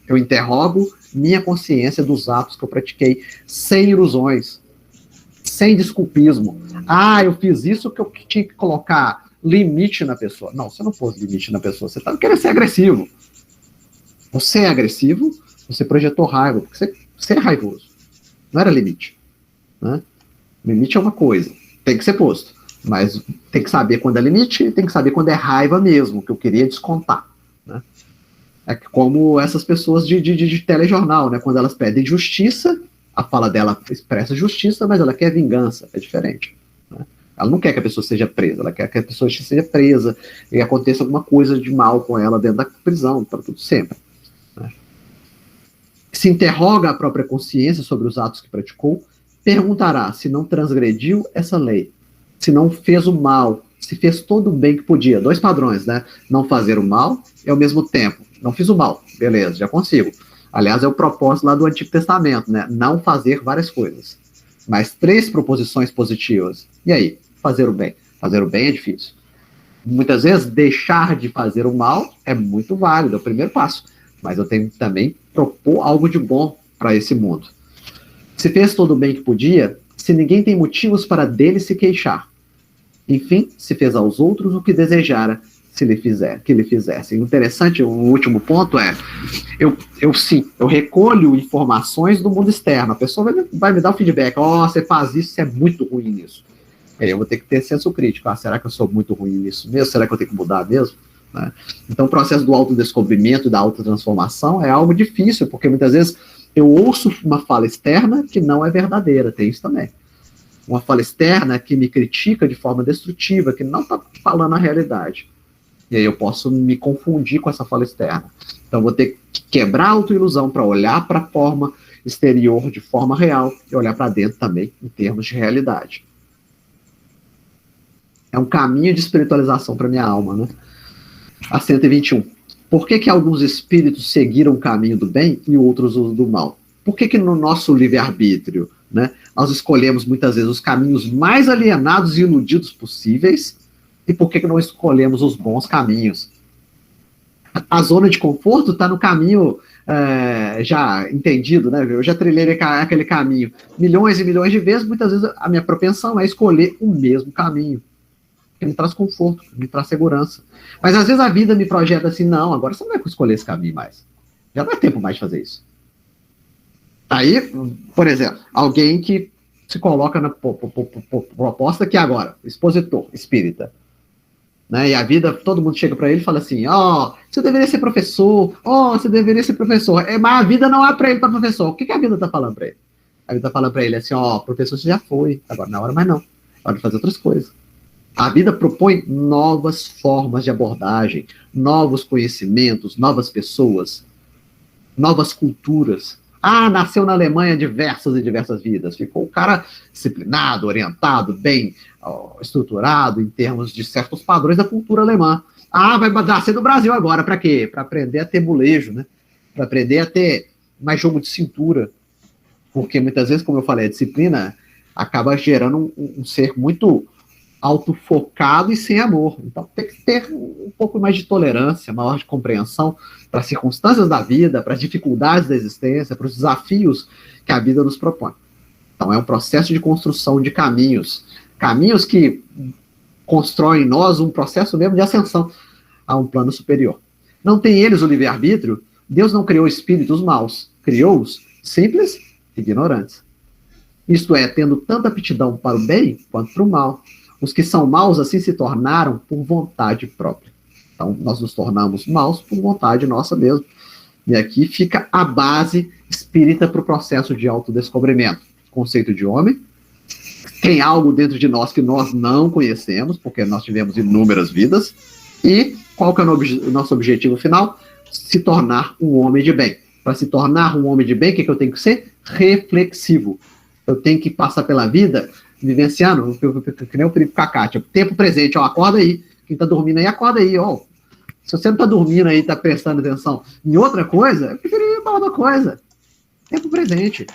Eu interrogo minha consciência dos atos que eu pratiquei, sem ilusões, sem desculpismo. Eu fiz isso que eu tinha que colocar limite na pessoa. Não, você não pôs limite na pessoa, você está querendo ser agressivo. Você é agressivo, você projetou raiva, porque você é raivoso. Não era limite. Né? Limite é uma coisa, tem que ser posto. Mas tem que saber quando é limite e tem que saber quando é raiva mesmo, que eu queria descontar, né? É como essas pessoas de telejornal, né? Quando elas pedem justiça, a fala dela expressa justiça, mas ela quer vingança, é diferente, né? Ela não quer que a pessoa seja presa, ela quer que a pessoa seja presa e aconteça alguma coisa de mal com ela dentro da prisão, para tudo sempre, né? Se interroga a própria consciência sobre os atos que praticou, perguntará se não transgrediu essa lei, se não fez o mal, se fez todo o bem que podia. 2 padrões, né? Não fazer o mal e, ao mesmo tempo, não fiz o mal. Beleza, já consigo. Aliás, é o propósito lá do Antigo Testamento, né? Não fazer várias coisas. Mas 3 proposições positivas. E aí? Fazer o bem. Fazer o bem é difícil. Muitas vezes, deixar de fazer o mal é muito válido, é o primeiro passo. Mas eu tenho que também propor algo de bom para esse mundo. Se fez todo o bem que podia, se ninguém tem motivos para dele se queixar. Enfim, se fez aos outros o que desejara que lhe fizessem. Interessante, o último ponto é, eu recolho informações do mundo externo, a pessoa vai me dar o feedback, você faz isso, você é muito ruim nisso. Aí eu vou ter que ter senso crítico, será que eu sou muito ruim nisso mesmo? Será que eu tenho que mudar mesmo? Né? Então o processo do autodescobrimento, da autotransformação é algo difícil, porque muitas vezes eu ouço uma fala externa que não é verdadeira, tem isso também. Uma fala externa que me critica de forma destrutiva, que não está falando a realidade. E aí eu posso me confundir com essa fala externa. Então eu vou ter que quebrar a autoilusão para olhar para a forma exterior de forma real e olhar para dentro também em termos de realidade. É um caminho de espiritualização para minha alma, né? A 121. Por que alguns espíritos seguiram o caminho do bem e outros o do mal? Por que no nosso livre-arbítrio, né, nós escolhemos muitas vezes os caminhos mais alienados e iludidos possíveis, e por que não escolhemos os bons caminhos? A zona de conforto está no caminho já entendido, né? Eu já trilhei aquele caminho milhões e milhões de vezes, muitas vezes a minha propensão é escolher o mesmo caminho, que me traz conforto, me traz segurança. Mas às vezes a vida me projeta assim, não, agora você não vai escolher esse caminho mais. Já não é tempo mais de fazer isso. Aí, por exemplo, alguém que se coloca na proposta que agora, expositor, espírita, né? E a vida, todo mundo chega para ele e fala assim, você deveria ser professor, você deveria ser professor. Mas a vida não é para ele para professor. O que a vida está falando para ele? A vida está falando para ele assim, professor você já foi, agora não é hora mais não, é hora de fazer outras coisas. A vida propõe novas formas de abordagem, novos conhecimentos, novas pessoas, novas culturas. Nasceu na Alemanha diversas e diversas vidas. Ficou um cara disciplinado, orientado, bem estruturado em termos de certos padrões da cultura alemã. Vai nascer no Brasil agora. Para quê? Para aprender a ter molejo, né? Para aprender a ter mais jogo de cintura. Porque muitas vezes, como eu falei, a disciplina acaba gerando um ser muito autofocado e sem amor. Então tem que ter um pouco mais de tolerância, maior de compreensão para as circunstâncias da vida, para as dificuldades da existência, para os desafios que a vida nos propõe. Então é um processo de construção de caminhos que constroem em nós um processo mesmo de ascensão a um plano superior. Não tem eles o livre-arbítrio, Deus não criou espíritos maus, criou-os simples e ignorantes. Isto é, tendo tanta aptidão para o bem quanto para o mal. Os que são maus assim se tornaram por vontade própria. Então, nós nos tornamos maus por vontade nossa mesmo. E aqui fica a base espírita para o processo de autodescobrimento. Conceito de homem. Tem algo dentro de nós que nós não conhecemos, porque nós tivemos inúmeras vidas. E qual que é o nosso objetivo final? Se tornar um homem de bem. Para se tornar um homem de bem, o que eu tenho que ser? Reflexivo. Eu tenho que passar pela vida vivenciando, que nem o Felipe Cacate, tempo presente, acorda aí, quem tá dormindo aí, acorda aí, se você não tá dormindo aí, tá prestando atenção em outra coisa, eu preferia ir para outra coisa, tempo presente,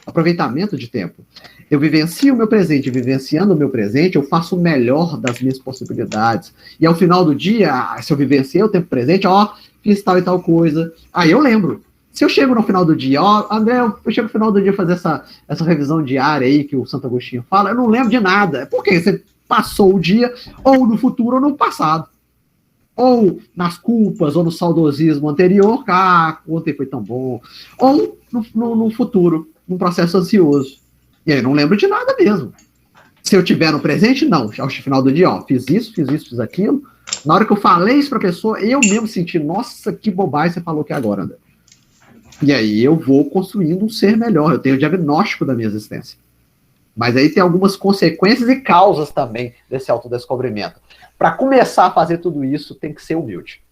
aproveitamento de tempo, eu vivencio o meu presente, vivenciando o meu presente, eu faço o melhor das minhas possibilidades, e ao final do dia, se eu vivenciei o tempo presente, fiz tal e tal coisa, aí eu lembro. Se eu chego no final do dia, André, eu chego no final do dia fazer essa revisão diária aí que o Santo Agostinho fala, eu não lembro de nada. Por quê? Você passou o dia ou no futuro ou no passado. Ou nas culpas, ou no saudosismo anterior, ontem foi tão bom. Ou no futuro, num processo ansioso. E aí eu não lembro de nada mesmo. Se eu tiver no presente, não. Ao final do dia, ó, fiz isso, fiz aquilo. Na hora que eu falei isso pra pessoa, eu mesmo senti, nossa, que bobagem você falou aqui agora, André. E aí eu vou construindo um ser melhor. Eu tenho o diagnóstico da minha existência. Mas aí tem algumas consequências e causas também desse autodescobrimento. Para começar a fazer tudo isso, tem que ser humilde.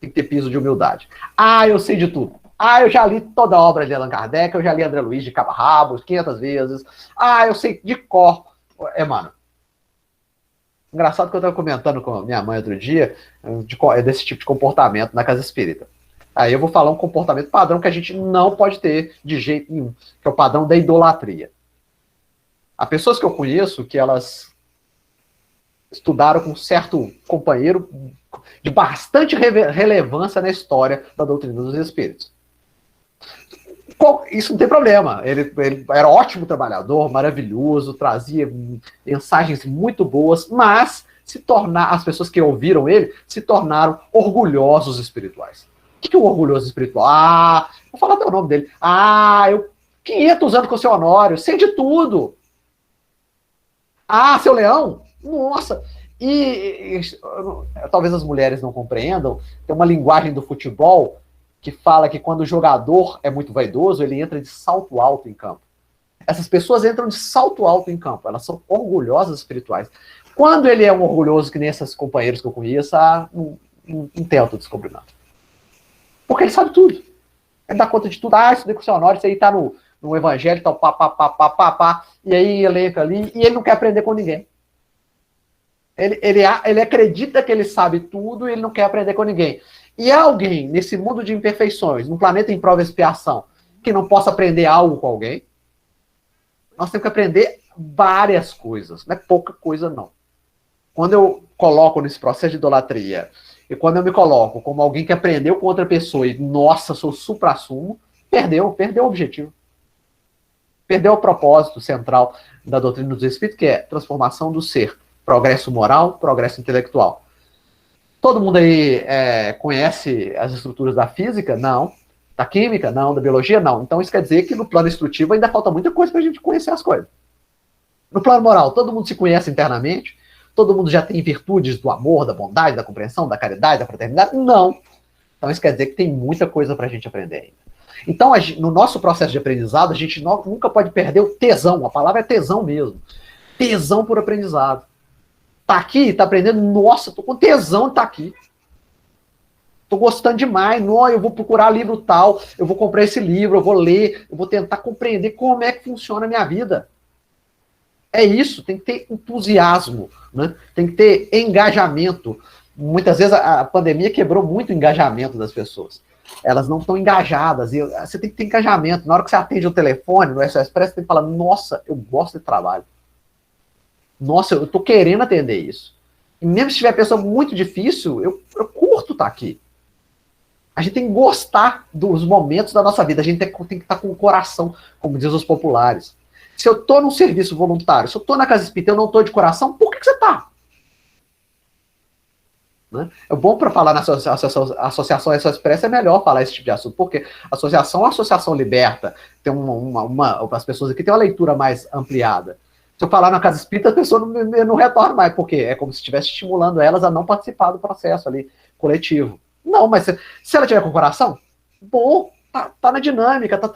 Tem que ter piso de humildade. Ah, eu sei de tudo. Ah, eu já li toda a obra de Allan Kardec, eu já li André Luiz de cabo a rabo 500 vezes. Ah, eu sei de cor. Mano. Engraçado que eu estava comentando com a minha mãe outro dia desse tipo de comportamento na casa espírita. Aí eu vou falar um comportamento padrão que a gente não pode ter de jeito nenhum, que é o padrão da idolatria. Há pessoas que eu conheço que elas estudaram com um certo companheiro de bastante relevância na história da doutrina dos espíritos. Isso não tem problema. Ele era ótimo trabalhador, maravilhoso, trazia mensagens muito boas, mas as pessoas que ouviram ele se tornaram orgulhosos espirituais. O que é um orgulhoso espiritual? Ah, vou falar até o nome dele. Ah, eu 500 anos com o seu Honório, sei de tudo. Ah, seu Leão? Nossa! E talvez as mulheres não compreendam, tem uma linguagem do futebol que fala que quando o jogador é muito vaidoso, ele entra de salto alto em campo. Essas pessoas entram de salto alto em campo, elas são orgulhosas espirituais. Quando ele é um orgulhoso, que nem esses companheiros que eu conheço, não tem autodescobrimento. Porque ele sabe tudo. Ele dá conta de tudo. Ah, estudei com o seu Honório, isso aí tá no evangelho, tal, pá, e aí ele entra ali, e ele não quer aprender com ninguém. Ele acredita que ele sabe tudo e ele não quer aprender com ninguém. E alguém, nesse mundo de imperfeições, num planeta em prova e expiação, que não possa aprender algo com alguém, nós temos que aprender várias coisas. Não é pouca coisa, não. Quando eu coloco nesse processo de idolatria, e quando eu me coloco como alguém que aprendeu com outra pessoa e, nossa, sou supra-sumo, perdeu o objetivo. Perdeu o propósito central da doutrina dos espíritos, que é transformação do ser. Progresso moral, progresso intelectual. Todo mundo aí conhece as estruturas da física? Não. Da química? Não. Da biologia? Não. Então isso quer dizer que no plano instrutivo ainda falta muita coisa para a gente conhecer as coisas. No plano moral, todo mundo se conhece internamente? Todo mundo já tem virtudes do amor, da bondade, da compreensão, da caridade, da fraternidade? Não. Então isso quer dizer que tem muita coisa para a gente aprender ainda. Então, no nosso processo de aprendizado, a gente nunca pode perder o tesão. A palavra é tesão mesmo. Tesão por aprendizado. Tá aqui, tá aprendendo, nossa, tô com tesão de tá aqui. Tô gostando demais, eu vou procurar livro tal, eu vou comprar esse livro, eu vou ler, eu vou tentar compreender como é que funciona a minha vida. É isso, tem que ter entusiasmo, né? Tem que ter engajamento. Muitas vezes a pandemia quebrou muito o engajamento das pessoas. Elas não estão engajadas, e você tem que ter engajamento. Na hora que você atende o telefone, no SOS Express, você tem que falar, nossa, eu gosto de trabalho. Nossa, eu tô querendo atender isso. E mesmo se tiver pessoa muito difícil, eu curto estar aqui. A gente tem que gostar dos momentos da nossa vida. A gente tem que estar com o coração, como dizem os populares. Se eu tô num serviço voluntário, se eu tô na casa espírita e eu não tô de coração, por que você tá? Né? É bom para falar na associação SOS Express, é melhor falar esse tipo de assunto, porque a associação liberta, tem as pessoas aqui têm uma leitura mais ampliada. Se eu falar na casa espírita, a pessoa não retorna mais, porque é como se estivesse estimulando elas a não participar do processo ali coletivo. Não, mas se ela tiver com o coração, bom, tá na dinâmica, tá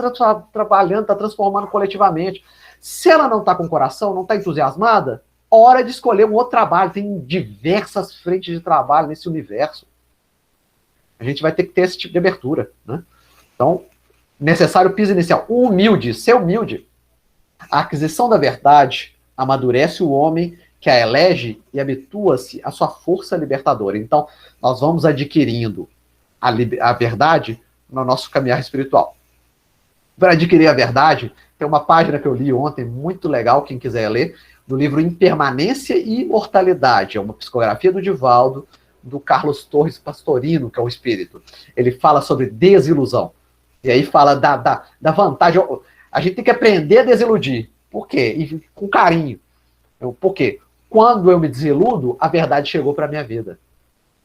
trabalhando, tá transformando coletivamente. Se ela não tá com o coração, não tá entusiasmada, hora de escolher um outro trabalho. Tem diversas frentes de trabalho nesse universo. A gente vai ter que ter esse tipo de abertura, né? Então, necessário o piso inicial. Ser humilde. A aquisição da verdade amadurece o homem que a elege e habitua-se à sua força libertadora. Então, nós vamos adquirindo a verdade no nosso caminhar espiritual. Para adquirir a verdade, tem uma página que eu li ontem, muito legal, quem quiser ler, do livro Impermanência e Imortalidade. É uma psicografia do Divaldo, do Carlos Torres Pastorino, que é o espírito. Ele fala sobre desilusão. E aí fala da vantagem. A gente tem que aprender a desiludir. Por quê? E com carinho. Por quê? Quando eu me desiludo, a verdade chegou para a minha vida.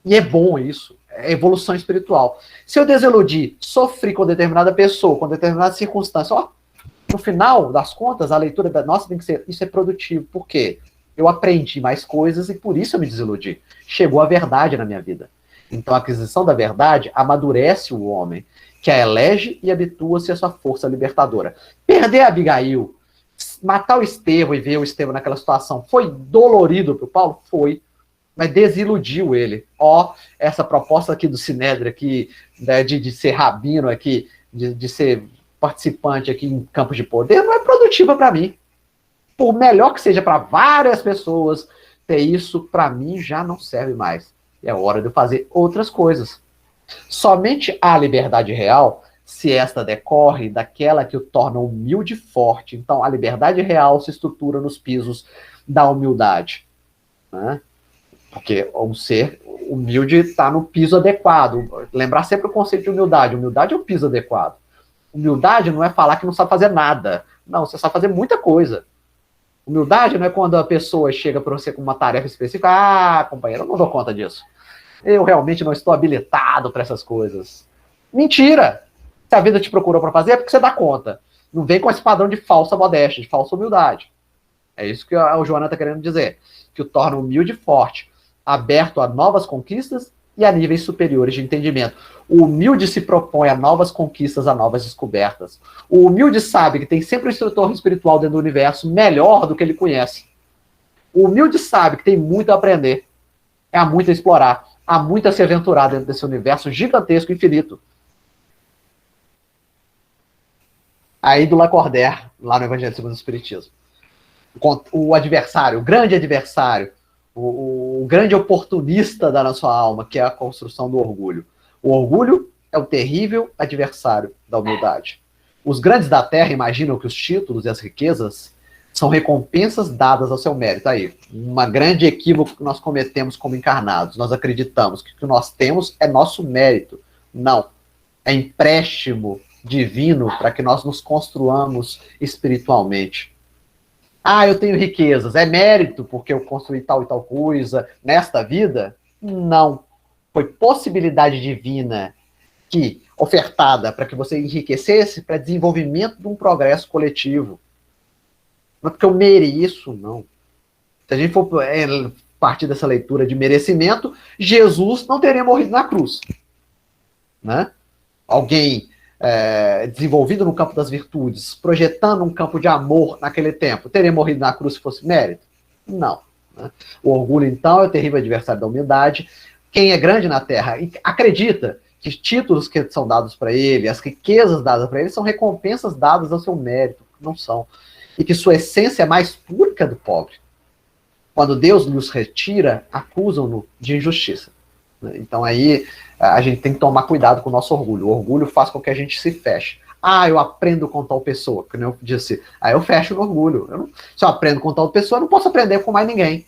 E é bom isso. É evolução espiritual. Se eu desiludir, sofri com determinada pessoa, com determinada circunstância, no final das contas, a leitura da nossa tem que ser, isso é produtivo. Por quê? eu aprendi mais coisas e por isso eu me desiludi. Chegou a verdade na minha vida. Então a aquisição da verdade amadurece o homem, que a elege e habitua-se a sua força libertadora. Perder a Abigail, matar o Estevão e ver o Estevão naquela situação, foi dolorido para o Paulo? Foi. Mas desiludiu ele. Essa proposta aqui do Sinédrio, aqui, né, de ser rabino aqui, de ser participante aqui em campos de poder, não é produtiva para mim. Por melhor que seja para várias pessoas, ter isso, para mim, já não serve mais. É hora de eu fazer outras coisas. Somente há liberdade real se esta decorre daquela que o torna humilde e forte. Então, a liberdade real se estrutura nos pisos da humildade. Né? Porque um ser humilde está no piso adequado. Lembrar sempre o conceito de humildade. Humildade é o piso adequado. Humildade não é falar que não sabe fazer nada. Não, você sabe fazer muita coisa. Humildade não é quando a pessoa chega para você com uma tarefa específica. Companheiro, eu não dou conta disso. Eu realmente não estou habilitado para essas coisas. Mentira! Se a vida te procurou para fazer, é porque você dá conta. Não vem com esse padrão de falsa modéstia, de falsa humildade. É isso que o Joana está querendo dizer. Que o torna humilde e forte, aberto a novas conquistas e a níveis superiores de entendimento. O humilde se propõe a novas conquistas, a novas descobertas. O humilde sabe que tem sempre um instrutor espiritual dentro do universo melhor do que ele conhece. O humilde sabe que tem muito a aprender, há muito a explorar, há muito a se aventurar dentro desse universo gigantesco, infinito. Aí do Lacordaire, lá no Evangelho segundo o Espiritismo. O adversário, o grande adversário, o grande oportunista da nossa alma, que é a construção do orgulho. O orgulho é o terrível adversário da humildade. Os grandes da Terra imaginam que os títulos e as riquezas são recompensas dadas ao seu mérito. Aí, uma grande equívoco que nós cometemos como encarnados. Nós acreditamos que o que nós temos é nosso mérito. Não. É empréstimo divino para que nós nos construamos espiritualmente. Eu tenho riquezas. É mérito porque eu construí tal e tal coisa nesta vida? Não. Foi possibilidade divina que ofertada para que você enriquecesse para desenvolvimento de um progresso coletivo. Não é porque eu mereço, não. Se a gente for partir dessa leitura de merecimento, Jesus não teria morrido na cruz. Né? Alguém desenvolvido no campo das virtudes, projetando um campo de amor naquele tempo, teria morrido na cruz se fosse mérito? Não. Né? O orgulho, então, é o terrível adversário da humildade. Quem é grande na Terra acredita que os títulos que são dados para ele, as riquezas dadas para ele, são recompensas dadas ao seu mérito. Não são. E que sua essência é mais pura que a do pobre. Quando Deus nos retira, acusam-no de injustiça. Então aí a gente tem que tomar cuidado com o nosso orgulho. O orgulho faz com que a gente se feche. Eu aprendo com tal pessoa, que nem eu disse. Eu fecho no orgulho. Se eu aprendo com tal pessoa, eu não posso aprender com mais ninguém.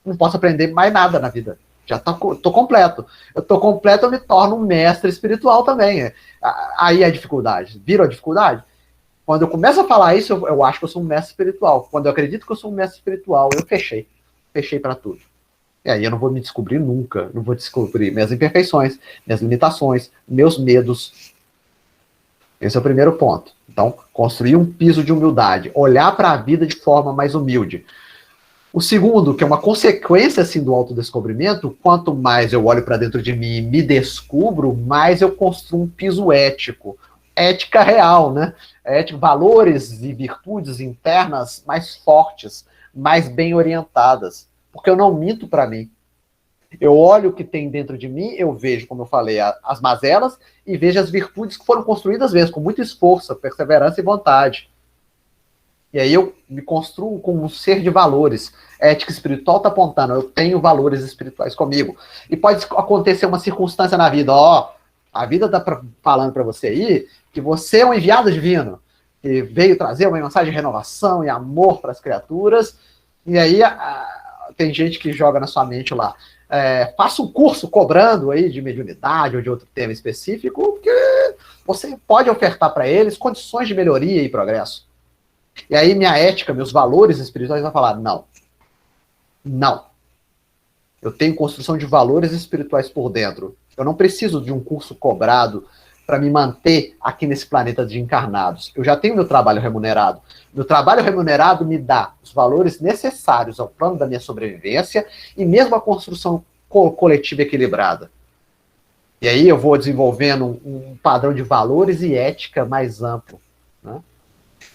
Não posso aprender mais nada na vida. Já tô completo. Eu tô completo, eu me torno um mestre espiritual também. Aí a dificuldade. Viram a dificuldade? Quando eu começo a falar isso, eu acho que eu sou um mestre espiritual. Quando eu acredito que eu sou um mestre espiritual, eu fechei. Fechei para tudo. E aí eu não vou me descobrir nunca. Não vou descobrir minhas imperfeições, minhas limitações, meus medos. Esse é o primeiro ponto. Então, construir um piso de humildade. Olhar para a vida de forma mais humilde. O segundo, que é uma consequência assim, do autodescobrimento, quanto mais eu olho para dentro de mim e me descubro, mais eu construo um piso ético. Ética real, né? Valores e virtudes internas mais fortes, mais bem orientadas. Porque eu não minto para mim. Eu olho o que tem dentro de mim, eu vejo, como eu falei, as mazelas e vejo as virtudes que foram construídas, às vezes, com muito esforço, perseverança e vontade. E aí eu me construo como um ser de valores. Ética espiritual está apontando, eu tenho valores espirituais comigo. E pode acontecer uma circunstância na vida, a vida está falando para você aí que você é um enviado divino, que veio trazer uma mensagem de renovação e amor para as criaturas, e aí tem gente que joga na sua mente lá, faça um curso cobrando aí de mediunidade ou de outro tema específico, porque você pode ofertar para eles condições de melhoria e progresso. E aí minha ética, meus valores espirituais vão falar, não. Eu tenho construção de valores espirituais por dentro. Eu não preciso de um curso cobrado para me manter aqui nesse planeta de encarnados. Eu já tenho meu trabalho remunerado. Meu trabalho remunerado me dá os valores necessários ao plano da minha sobrevivência e mesmo a construção coletiva equilibrada. E aí eu vou desenvolvendo um padrão de valores e ética mais amplo, né?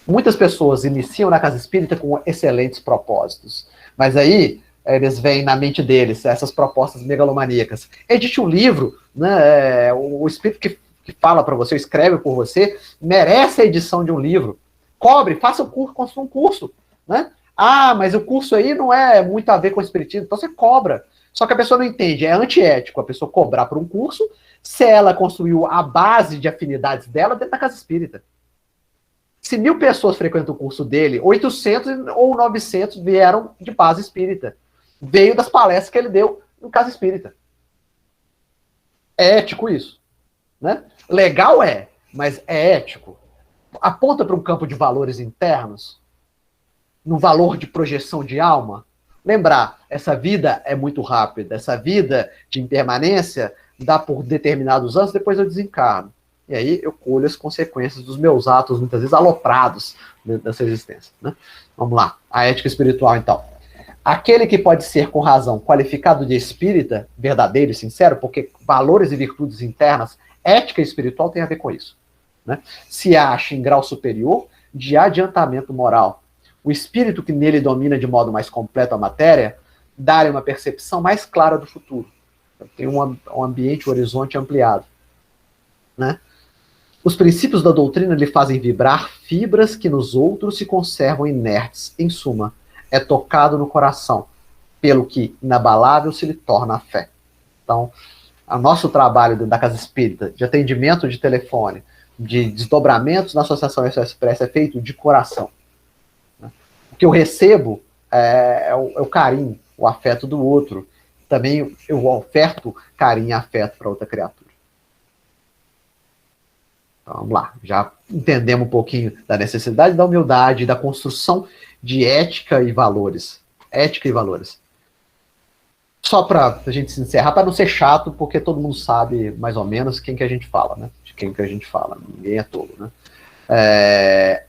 Muitas pessoas iniciam na casa espírita com excelentes propósitos, mas aí eles veem na mente deles essas propostas megalomaníacas. Edite um livro, né? O espírito que fala para você, escreve por você, merece a edição de um livro. Cobre, faça um curso, construa um curso, né? Ah, mas o curso aí não é muito a ver com o espiritismo, então você cobra. Só que a pessoa não entende, é antiético a pessoa cobrar por um curso se ela construiu a base de afinidades dela dentro da casa espírita. Se 1000 pessoas frequentam o curso dele, 800 ou 900 vieram de base espírita. Veio das palestras que ele deu em casa espírita. É ético isso, né? Legal mas é ético. Aponta para um campo de valores internos, no valor de projeção de alma. Lembrar, essa vida é muito rápida, essa vida de impermanência dá por determinados anos, depois eu desencarno. E aí eu colho as consequências dos meus atos, muitas vezes aloprados dessa existência, né? Vamos lá, a ética espiritual, então. Aquele que pode ser, com razão, qualificado de espírita, verdadeiro e sincero, porque valores e virtudes internas, ética espiritual tem a ver com isso, né? Se acha em grau superior de adiantamento moral. O espírito que nele domina de modo mais completo a matéria, dá-lhe uma percepção mais clara do futuro. Tem um ambiente, um horizonte ampliado, né? Os princípios da doutrina lhe fazem vibrar fibras que nos outros se conservam inertes. Em suma, é tocado no coração, pelo que inabalável se lhe torna a fé. Então, o nosso trabalho da Casa Espírita, de atendimento de telefone, de desdobramentos na Associação SOS Express, é feito de coração. O que eu recebo é o carinho, o afeto do outro. Também eu oferto carinho e afeto para outra criatura. Então, vamos lá, já entendemos um pouquinho da necessidade da humildade, da construção de ética e valores. Ética e valores. Só para a gente se encerrar, para não ser chato, porque todo mundo sabe mais ou menos quem que a gente fala, né? De quem que a gente fala, ninguém é tolo, né?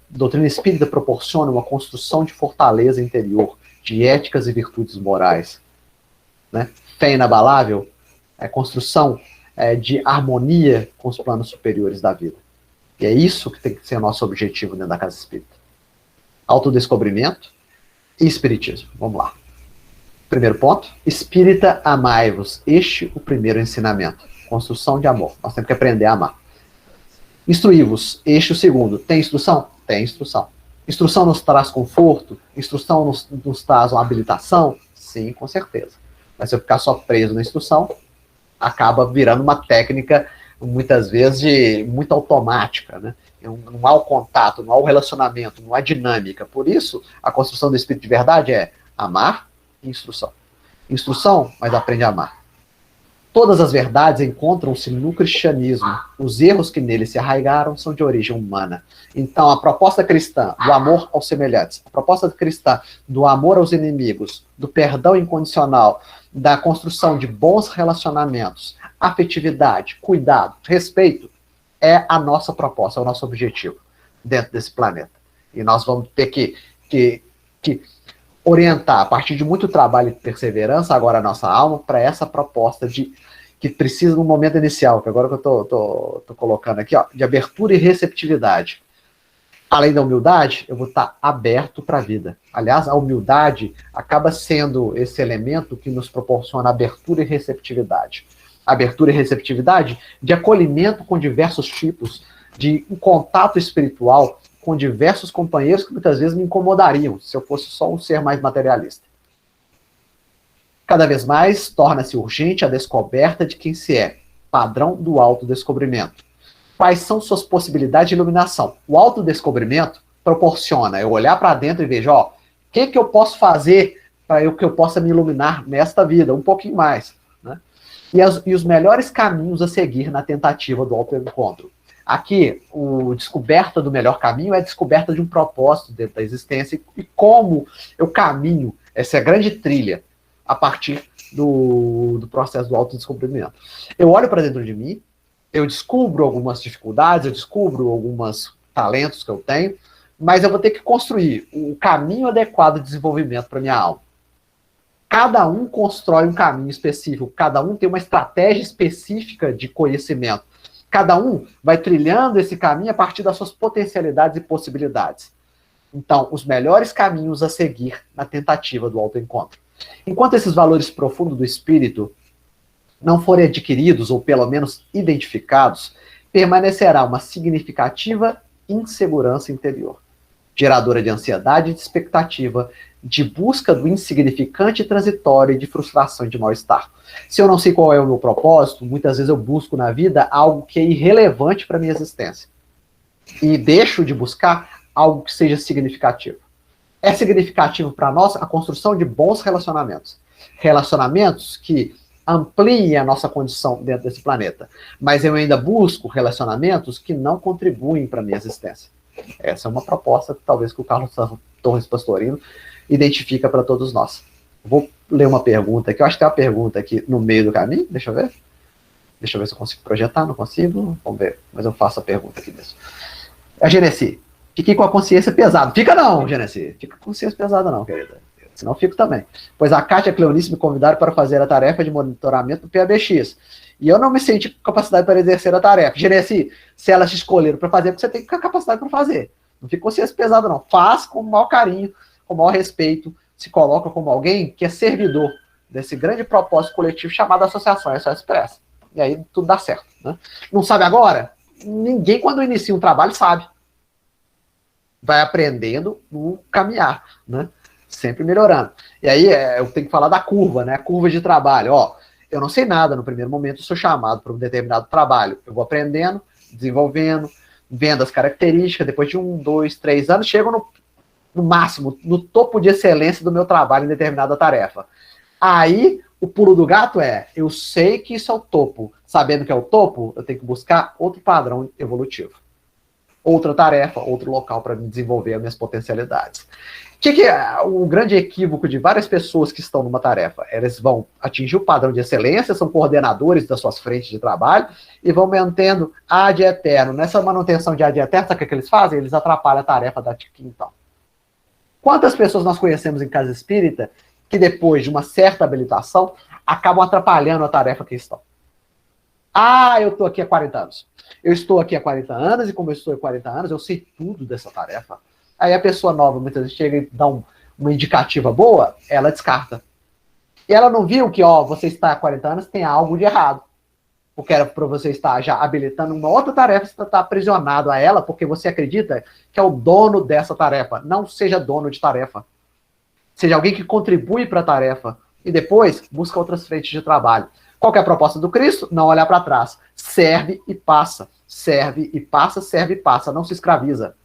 Doutrina espírita proporciona uma construção de fortaleza interior, de éticas e virtudes morais, né? Fé inabalável é construção de harmonia com os planos superiores da vida. E é isso que tem que ser o nosso objetivo dentro da Casa Espírita. Autodescobrimento e espiritismo. Vamos lá. Primeiro ponto, espírita, amai-vos. Este o primeiro ensinamento. Construção de amor. Nós temos que aprender a amar. Instruí-vos. Este o segundo. Tem instrução? Tem instrução. Instrução nos traz conforto? Instrução nos traz uma habilitação? Sim, com certeza. Mas se eu ficar só preso na instrução, acaba virando uma técnica, muitas vezes, muito automática, né? Não há o contato, não há o relacionamento, não há dinâmica. Por isso, a construção do espírito de verdade é amar e instrução. Instrução, mas aprende a amar. Todas as verdades encontram-se no cristianismo. Os erros que nele se arraigaram são de origem humana. Então, a proposta cristã do amor aos semelhantes, a proposta cristã do amor aos inimigos, do perdão incondicional, da construção de bons relacionamentos, afetividade, cuidado, respeito, é a nossa proposta, é o nosso objetivo dentro desse planeta. E nós vamos ter que orientar, a partir de muito trabalho e perseverança, agora a nossa alma, para essa proposta que precisa no momento inicial, que agora que eu tô colocando aqui, ó, de abertura e receptividade. Além da humildade, eu vou estar aberto para a vida. Aliás, a humildade acaba sendo esse elemento que nos proporciona abertura e receptividade. Abertura e receptividade de acolhimento com diversos tipos, de um contato espiritual com diversos companheiros que muitas vezes me incomodariam se eu fosse só um ser mais materialista. Cada vez mais torna-se urgente a descoberta de quem se é, padrão do autodescobrimento. Quais são suas possibilidades de iluminação? O autodescobrimento proporciona eu olhar para dentro e vejo, ó, o que eu posso fazer para que eu possa me iluminar nesta vida, um pouquinho mais, né? E os melhores caminhos a seguir na tentativa do autoencontro. Aqui, a descoberta do melhor caminho é a descoberta de um propósito dentro da existência e como eu caminho essa grande trilha a partir do processo do autodescobrimento. Eu olho para dentro de mim Eu descubro algumas dificuldades, eu descubro alguns talentos que eu tenho, mas eu vou ter que construir o caminho adequado de desenvolvimento para minha alma. Cada um constrói um caminho específico, cada um tem uma estratégia específica de conhecimento. Cada um vai trilhando esse caminho a partir das suas potencialidades e possibilidades. Então, os melhores caminhos a seguir na tentativa do autoencontro. Enquanto esses valores profundos do espírito não forem adquiridos, ou pelo menos identificados, permanecerá uma significativa insegurança interior, geradora de ansiedade e de expectativa, de busca do insignificante e transitório, e de frustração e de mal-estar. Se eu não sei qual é o meu propósito, muitas vezes eu busco na vida algo que é irrelevante para a minha existência. E deixo de buscar algo que seja significativo. É significativo para nós a construção de bons relacionamentos. Relacionamentos que ampliem a nossa condição dentro desse planeta. Mas eu ainda busco relacionamentos que não contribuem para a minha existência. Essa é uma proposta que talvez que o Carlos Torres Pastorino identifica para todos nós. Vou ler uma pergunta aqui. Eu acho que tem uma pergunta aqui no meio do caminho. Deixa eu ver. Deixa eu ver se eu consigo projetar. Não consigo. Vamos ver. Mas eu faço a pergunta aqui mesmo. A Genesi. Fique com a consciência pesada. Fica não, Genesi. Fica com a consciência pesada não, querida. Senão fico também. Pois a Kátia e a Cleonice me convidaram para fazer a tarefa de monitoramento do PABX. E eu não me senti com capacidade para exercer a tarefa. Genesi, se elas te escolheram para fazer, porque você tem que ter capacidade para fazer. Não fica com consciência pesada não. Faz com o maior carinho, com o maior respeito. Se coloca como alguém que é servidor desse grande propósito coletivo chamado Associação SOS Express. E aí tudo dá certo. Né? Não sabe agora? Ninguém, quando inicia um trabalho, sabe. Vai aprendendo no caminhar, né? Sempre melhorando. E aí eu tenho que falar da curva, né? Curva de trabalho. Ó, eu não sei nada no primeiro momento, eu sou chamado para um determinado trabalho. Eu vou aprendendo, desenvolvendo, vendo as características, depois de 1, 2, 3 anos, chego no máximo, no topo de excelência do meu trabalho em determinada tarefa. Aí, o pulo do gato é, eu sei que isso é o topo. Sabendo que é o topo, eu tenho que buscar outro padrão evolutivo. Outra tarefa, outro local para me desenvolver as minhas potencialidades. O que é o grande equívoco de várias pessoas que estão numa tarefa? Elas vão atingir o padrão de excelência, são coordenadores das suas frentes de trabalho e vão mantendo ad eterno. Nessa manutenção de ad eterno, sabe o que eles fazem? Eles atrapalham a tarefa da quintal. Quantas pessoas nós conhecemos em casa espírita que depois de uma certa habilitação acabam atrapalhando a tarefa que estão? Ah, eu estou aqui há 40 anos. Eu estou aqui há 40 anos e como eu estou há 40 anos, eu sei tudo dessa tarefa. Aí a pessoa nova, muitas vezes, chega e dá uma indicativa boa, ela descarta. E ela não viu que, ó, você está há 40 anos, tem algo de errado. Porque era para você estar já habilitando uma outra tarefa, você está aprisionado a ela, porque você acredita que é o dono dessa tarefa. Não seja dono de tarefa. Seja alguém que contribui para a tarefa. E depois, busca outras frentes de trabalho. Qual que é a proposta do Cristo? Não olhar para trás. Serve e passa. Serve e passa, serve e passa. Não se escraviza.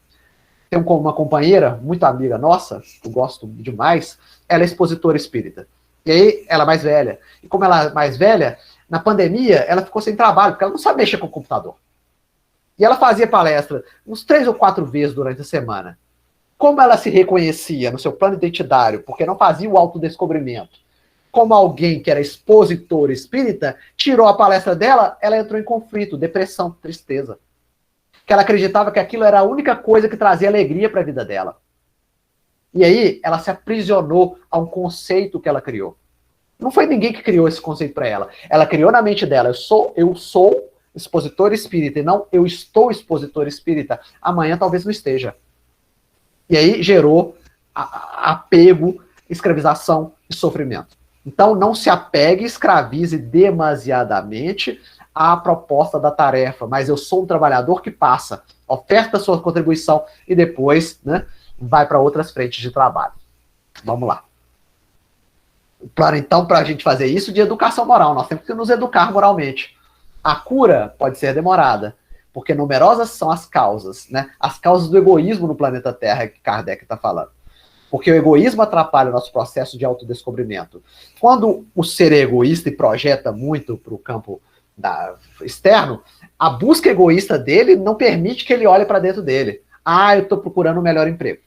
Tem uma companheira, muito amiga nossa, que eu gosto demais, ela é expositora espírita. E aí, ela é mais velha. E como ela é mais velha, na pandemia, ela ficou sem trabalho, porque ela não sabe mexer com o computador. E ela fazia palestra uns 3 ou 4 vezes durante a semana. Como ela se reconhecia no seu plano identitário, porque não fazia o autodescobrimento, como alguém que era expositor espírita, tirou a palestra dela, ela entrou em conflito, depressão, tristeza. Que ela acreditava que aquilo era a única coisa que trazia alegria para a vida dela. E aí, ela se aprisionou a um conceito que ela criou. Não foi ninguém que criou esse conceito para ela. Ela criou na mente dela, eu sou expositor espírita, e não eu estou expositor espírita. Amanhã talvez não esteja. E aí gerou apego, escravização e sofrimento. Então, não se apegue, escravize demasiadamente à proposta da tarefa, mas eu sou um trabalhador que passa, oferta sua contribuição e depois, né, vai para outras frentes de trabalho. Vamos lá. Plano, então, para a gente fazer isso de educação moral, nós temos que nos educar moralmente. A cura pode ser demorada, porque numerosas são as causas, né? As causas do egoísmo no planeta Terra que Kardec está falando. Porque o egoísmo atrapalha o nosso processo de autodescobrimento. Quando o ser é egoísta e projeta muito para o campo externo, a busca egoísta dele não permite que ele olhe para dentro dele. Ah, eu estou procurando um melhor emprego.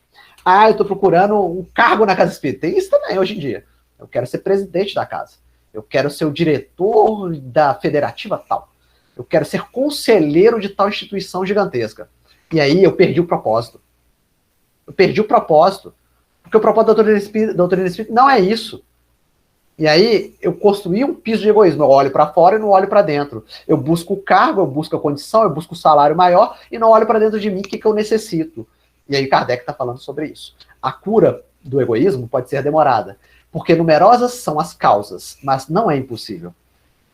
Ah, eu estou procurando um cargo na casa espírita. Tem isso também hoje em dia. Eu quero ser presidente da casa. Eu quero ser o diretor da federativa tal. Eu quero ser conselheiro de tal instituição gigantesca. E aí eu perdi o propósito. Eu perdi o propósito. Porque o propósito da doutrina espírita não é isso. E aí eu construí um piso de egoísmo. Eu olho para fora e não olho para dentro. Eu busco o cargo, eu busco a condição, eu busco o salário maior e não olho para dentro de mim o que eu necessito. E aí Kardec está falando sobre isso. A cura do egoísmo pode ser demorada, porque numerosas são as causas, mas não é impossível.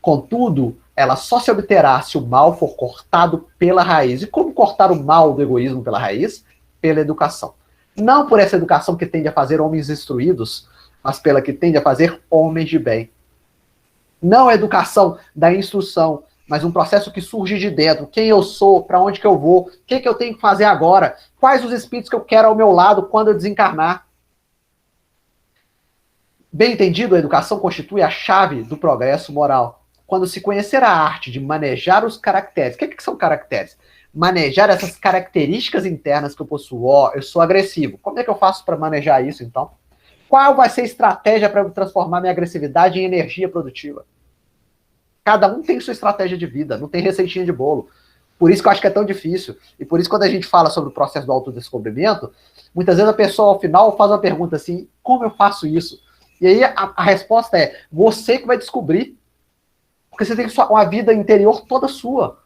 Contudo, ela só se obterá se o mal for cortado pela raiz. E como cortar o mal do egoísmo pela raiz? Pela educação. Não por essa educação que tende a fazer homens instruídos, mas pela que tende a fazer homens de bem. Não a educação da instrução, mas um processo que surge de dentro. Quem eu sou, para onde que eu vou, o que eu tenho que fazer agora, quais os espíritos que eu quero ao meu lado quando eu desencarnar. Bem entendido, a educação constitui a chave do progresso moral. Quando se conhecer a arte de manejar os caracteres. O que são caracteres? Manejar essas características internas que eu possuo. Eu sou agressivo. Como é que eu faço para manejar isso, então? Qual vai ser a estratégia para transformar minha agressividade em energia produtiva? Cada um tem sua estratégia de vida, não tem receitinha de bolo. Por isso que eu acho que é tão difícil. E por isso, quando a gente fala sobre o processo do autodescobrimento, muitas vezes a pessoa, ao final, faz uma pergunta assim, como eu faço isso? E aí a resposta é, você que vai descobrir. Porque você tem uma vida interior toda sua.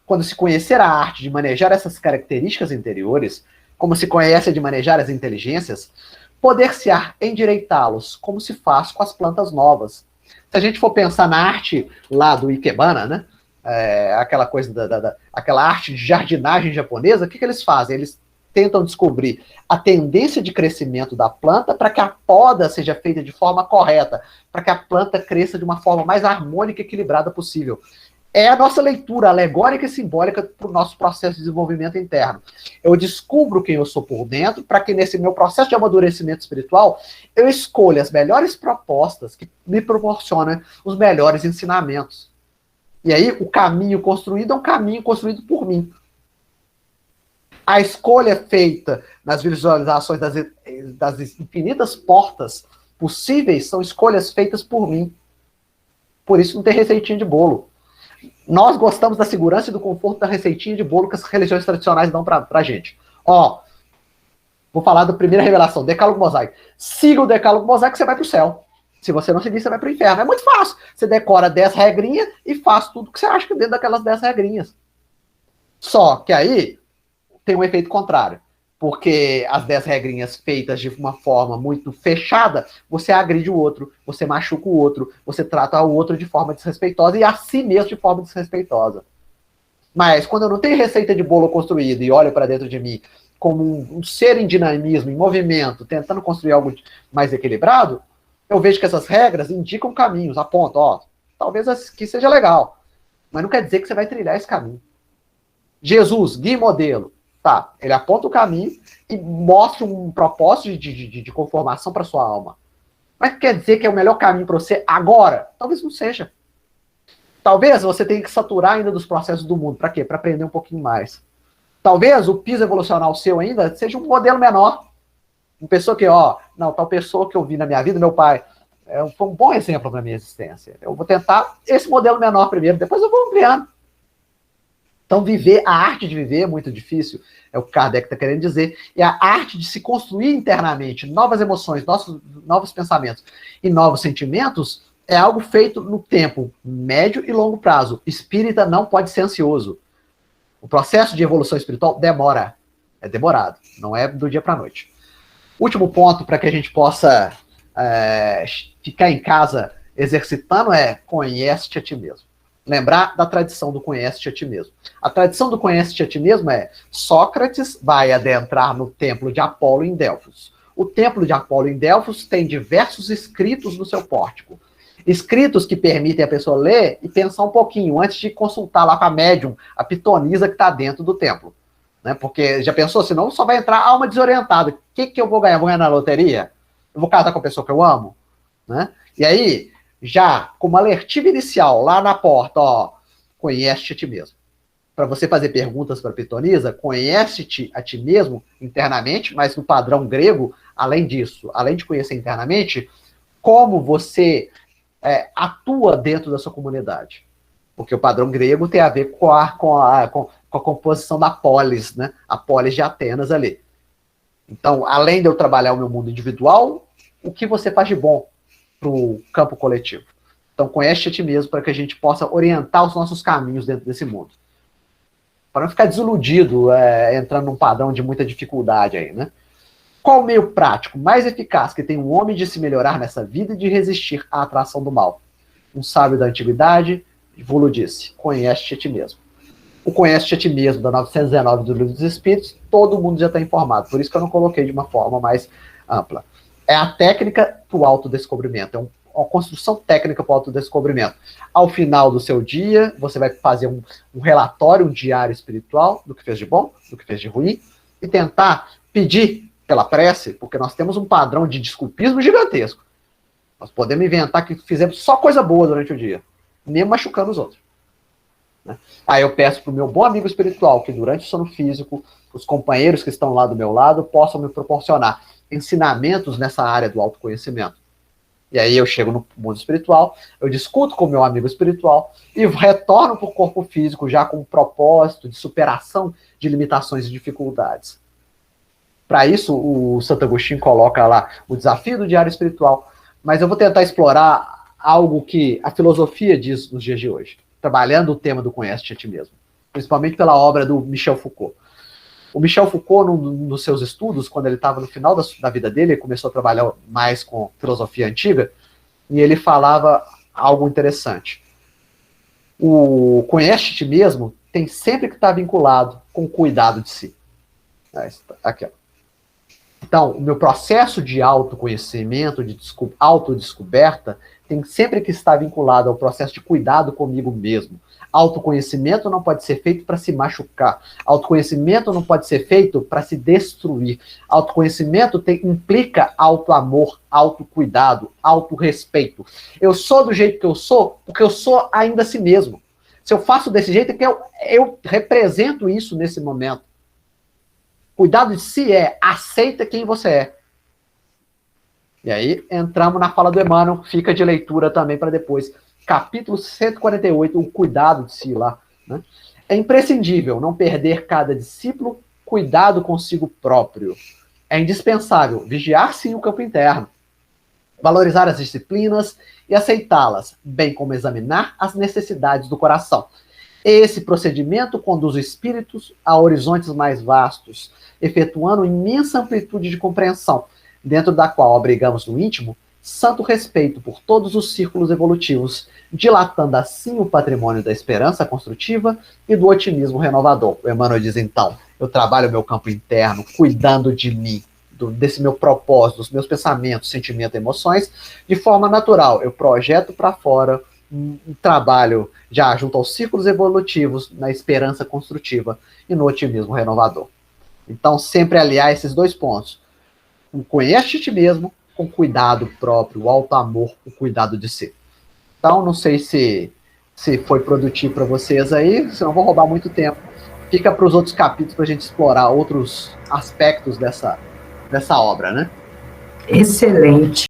Quando se conhecer a arte de manejar essas características interiores, como se conhece a de manejar as inteligências, poder-se-á endireitá-los, como se faz com as plantas novas. Se a gente for pensar na arte lá do Ikebana, né? Aquela coisa aquela arte de jardinagem japonesa, o que eles fazem? Eles tentam descobrir a tendência de crescimento da planta para que a poda seja feita de forma correta, para que a planta cresça de uma forma mais harmônica e equilibrada possível. É a nossa leitura alegórica e simbólica para o nosso processo de desenvolvimento interno. Eu descubro quem eu sou por dentro, para que nesse meu processo de amadurecimento espiritual, eu escolha as melhores propostas que me proporcionam os melhores ensinamentos. E aí, o caminho construído é um caminho construído por mim. A escolha feita nas visualizações das infinitas portas possíveis são escolhas feitas por mim. Por isso não tem receitinha de bolo. Nós gostamos da segurança e do conforto da receitinha de bolo que as religiões tradicionais dão pra gente. Vou falar da primeira revelação, Decálogo Mosaico. Siga o Decálogo Mosaico, você vai pro céu. Se você não seguir, você vai pro inferno. É muito fácil. Você decora 10 regrinhas e faz tudo que você acha que dentro daquelas 10 regrinhas. Só que aí tem um efeito contrário. Porque as 10 regrinhas feitas de uma forma muito fechada, você agride o outro, você machuca o outro, você trata o outro de forma desrespeitosa e a si mesmo de forma desrespeitosa. Mas quando eu não tenho receita de bolo construída e olho para dentro de mim como um ser em dinamismo, em movimento, tentando construir algo mais equilibrado, eu vejo que essas regras indicam caminhos, apontam, talvez aqui seja legal, mas não quer dizer que você vai trilhar esse caminho. Jesus, guia e modelo. Tá, ele aponta o caminho e mostra um propósito de conformação para sua alma. Mas quer dizer que é o melhor caminho para você agora? Talvez não seja. Talvez você tenha que saturar ainda dos processos do mundo. Para quê? Para aprender um pouquinho mais. Talvez o piso evolucional seu ainda seja um modelo menor. Uma pessoa que, tal pessoa que eu vi na minha vida, meu pai, foi um bom exemplo para minha existência. Eu vou tentar esse modelo menor primeiro, depois eu vou ampliando. Então, a arte de viver é muito difícil, é o que Kardec está querendo dizer, e a arte de se construir internamente novas emoções, novos pensamentos e novos sentimentos é algo feito no tempo médio e longo prazo. Espírita não pode ser ansioso. O processo de evolução espiritual demora, é demorado, não é do dia para a noite. Último ponto para que a gente possa ficar em casa exercitando é conhece-te a ti mesmo. Lembrar da tradição do conhece-te a ti mesmo. A tradição do conhece-te a ti mesmo é Sócrates vai adentrar no templo de Apolo em Delfos. O templo de Apolo em Delfos tem diversos escritos no seu pórtico. Escritos que permitem a pessoa ler e pensar um pouquinho antes de consultar lá com a médium, a pitonisa que está dentro do templo. Né? Porque já pensou, senão só vai entrar alma desorientada. O que eu vou ganhar? Vou ganhar na loteria? Eu vou casar com a pessoa que eu amo? Né? E aí, já como alertiva inicial, lá na porta, conhece-te a ti mesmo. Para você fazer perguntas para a pitonisa, conhece-te a ti mesmo internamente, mas no padrão grego, além disso, além de conhecer internamente, como você atua dentro da sua comunidade. Porque o padrão grego tem a ver com a composição da polis, né? A polis de Atenas ali. Então, além de eu trabalhar o meu mundo individual, o que você faz de bom para o campo coletivo? Então, conhece a ti mesmo para que a gente possa orientar os nossos caminhos dentro desse mundo. Para não ficar desiludido, entrando num padrão de muita dificuldade aí, né? Qual o meio prático mais eficaz que tem um homem de se melhorar nessa vida e de resistir à atração do mal? Um sábio da antiguidade, Vulo disse, conhece a ti mesmo. O conhece a ti mesmo, da 919 do Livro dos Espíritos, todo mundo já está informado, por isso que eu não coloquei de uma forma mais ampla. É a técnica do autodescobrimento, é uma construção técnica para o autodescobrimento. Ao final do seu dia, você vai fazer um relatório, um diário espiritual do que fez de bom, do que fez de ruim, e tentar pedir pela prece, porque nós temos um padrão de desculpismo gigantesco. Nós podemos inventar que fizemos só coisa boa durante o dia, mesmo machucando os outros. Né? Aí eu peço para o meu bom amigo espiritual que durante o sono físico, os companheiros que estão lá do meu lado possam me proporcionar ensinamentos nessa área do autoconhecimento. E aí eu chego no mundo espiritual, eu discuto com o meu amigo espiritual e retorno para o corpo físico já com um propósito de superação de limitações e dificuldades. Para isso, o Santo Agostinho coloca lá o desafio do diário espiritual, mas eu vou tentar explorar algo que a filosofia diz nos dias de hoje, trabalhando o tema do conhece-te a ti mesmo, principalmente pela obra do Michel Foucault. O Michel Foucault, nos seus estudos, quando ele estava no final da vida dele, ele começou a trabalhar mais com filosofia antiga, e ele falava algo interessante. O conhece-te a ti mesmo tem sempre que estar vinculado com o cuidado de si. Aqui, ó. Então, o meu processo de autoconhecimento, de autodescoberta, tem sempre que estar vinculado ao processo de cuidado comigo mesmo. Autoconhecimento não pode ser feito para se machucar. Autoconhecimento não pode ser feito para se destruir. Autoconhecimento implica autoamor, autocuidado, autorrespeito. Eu sou do jeito que eu sou porque eu sou ainda a si mesmo. Se eu faço desse jeito é que eu represento isso nesse momento. Cuidado de si aceita quem você é. E aí entramos na fala do Emmanuel, fica de leitura também para depois. Capítulo 148, o cuidado de si lá. Né? É imprescindível não perder cada discípulo cuidado consigo próprio. É indispensável vigiar sim o campo interno, valorizar as disciplinas e aceitá-las, bem como examinar as necessidades do coração. Esse procedimento conduz os espíritos a horizontes mais vastos, efetuando imensa amplitude de compreensão, dentro da qual abrigamos no íntimo santo respeito por todos os círculos evolutivos, dilatando assim o patrimônio da esperança construtiva e do otimismo renovador. O Emmanuel diz então, eu trabalho o meu campo interno, cuidando de mim, desse meu propósito, dos meus pensamentos, sentimentos e emoções, de forma natural. Eu projeto para fora um trabalho já junto aos círculos evolutivos, na esperança construtiva e no otimismo renovador. Então, sempre aliar esses dois pontos. O conhece a ti mesmo, com cuidado próprio, o auto-amor, o cuidado de si. Então, não sei se foi produtivo para vocês aí, senão vou roubar muito tempo. Fica para os outros capítulos para a gente explorar outros aspectos dessa obra, né? Excelente.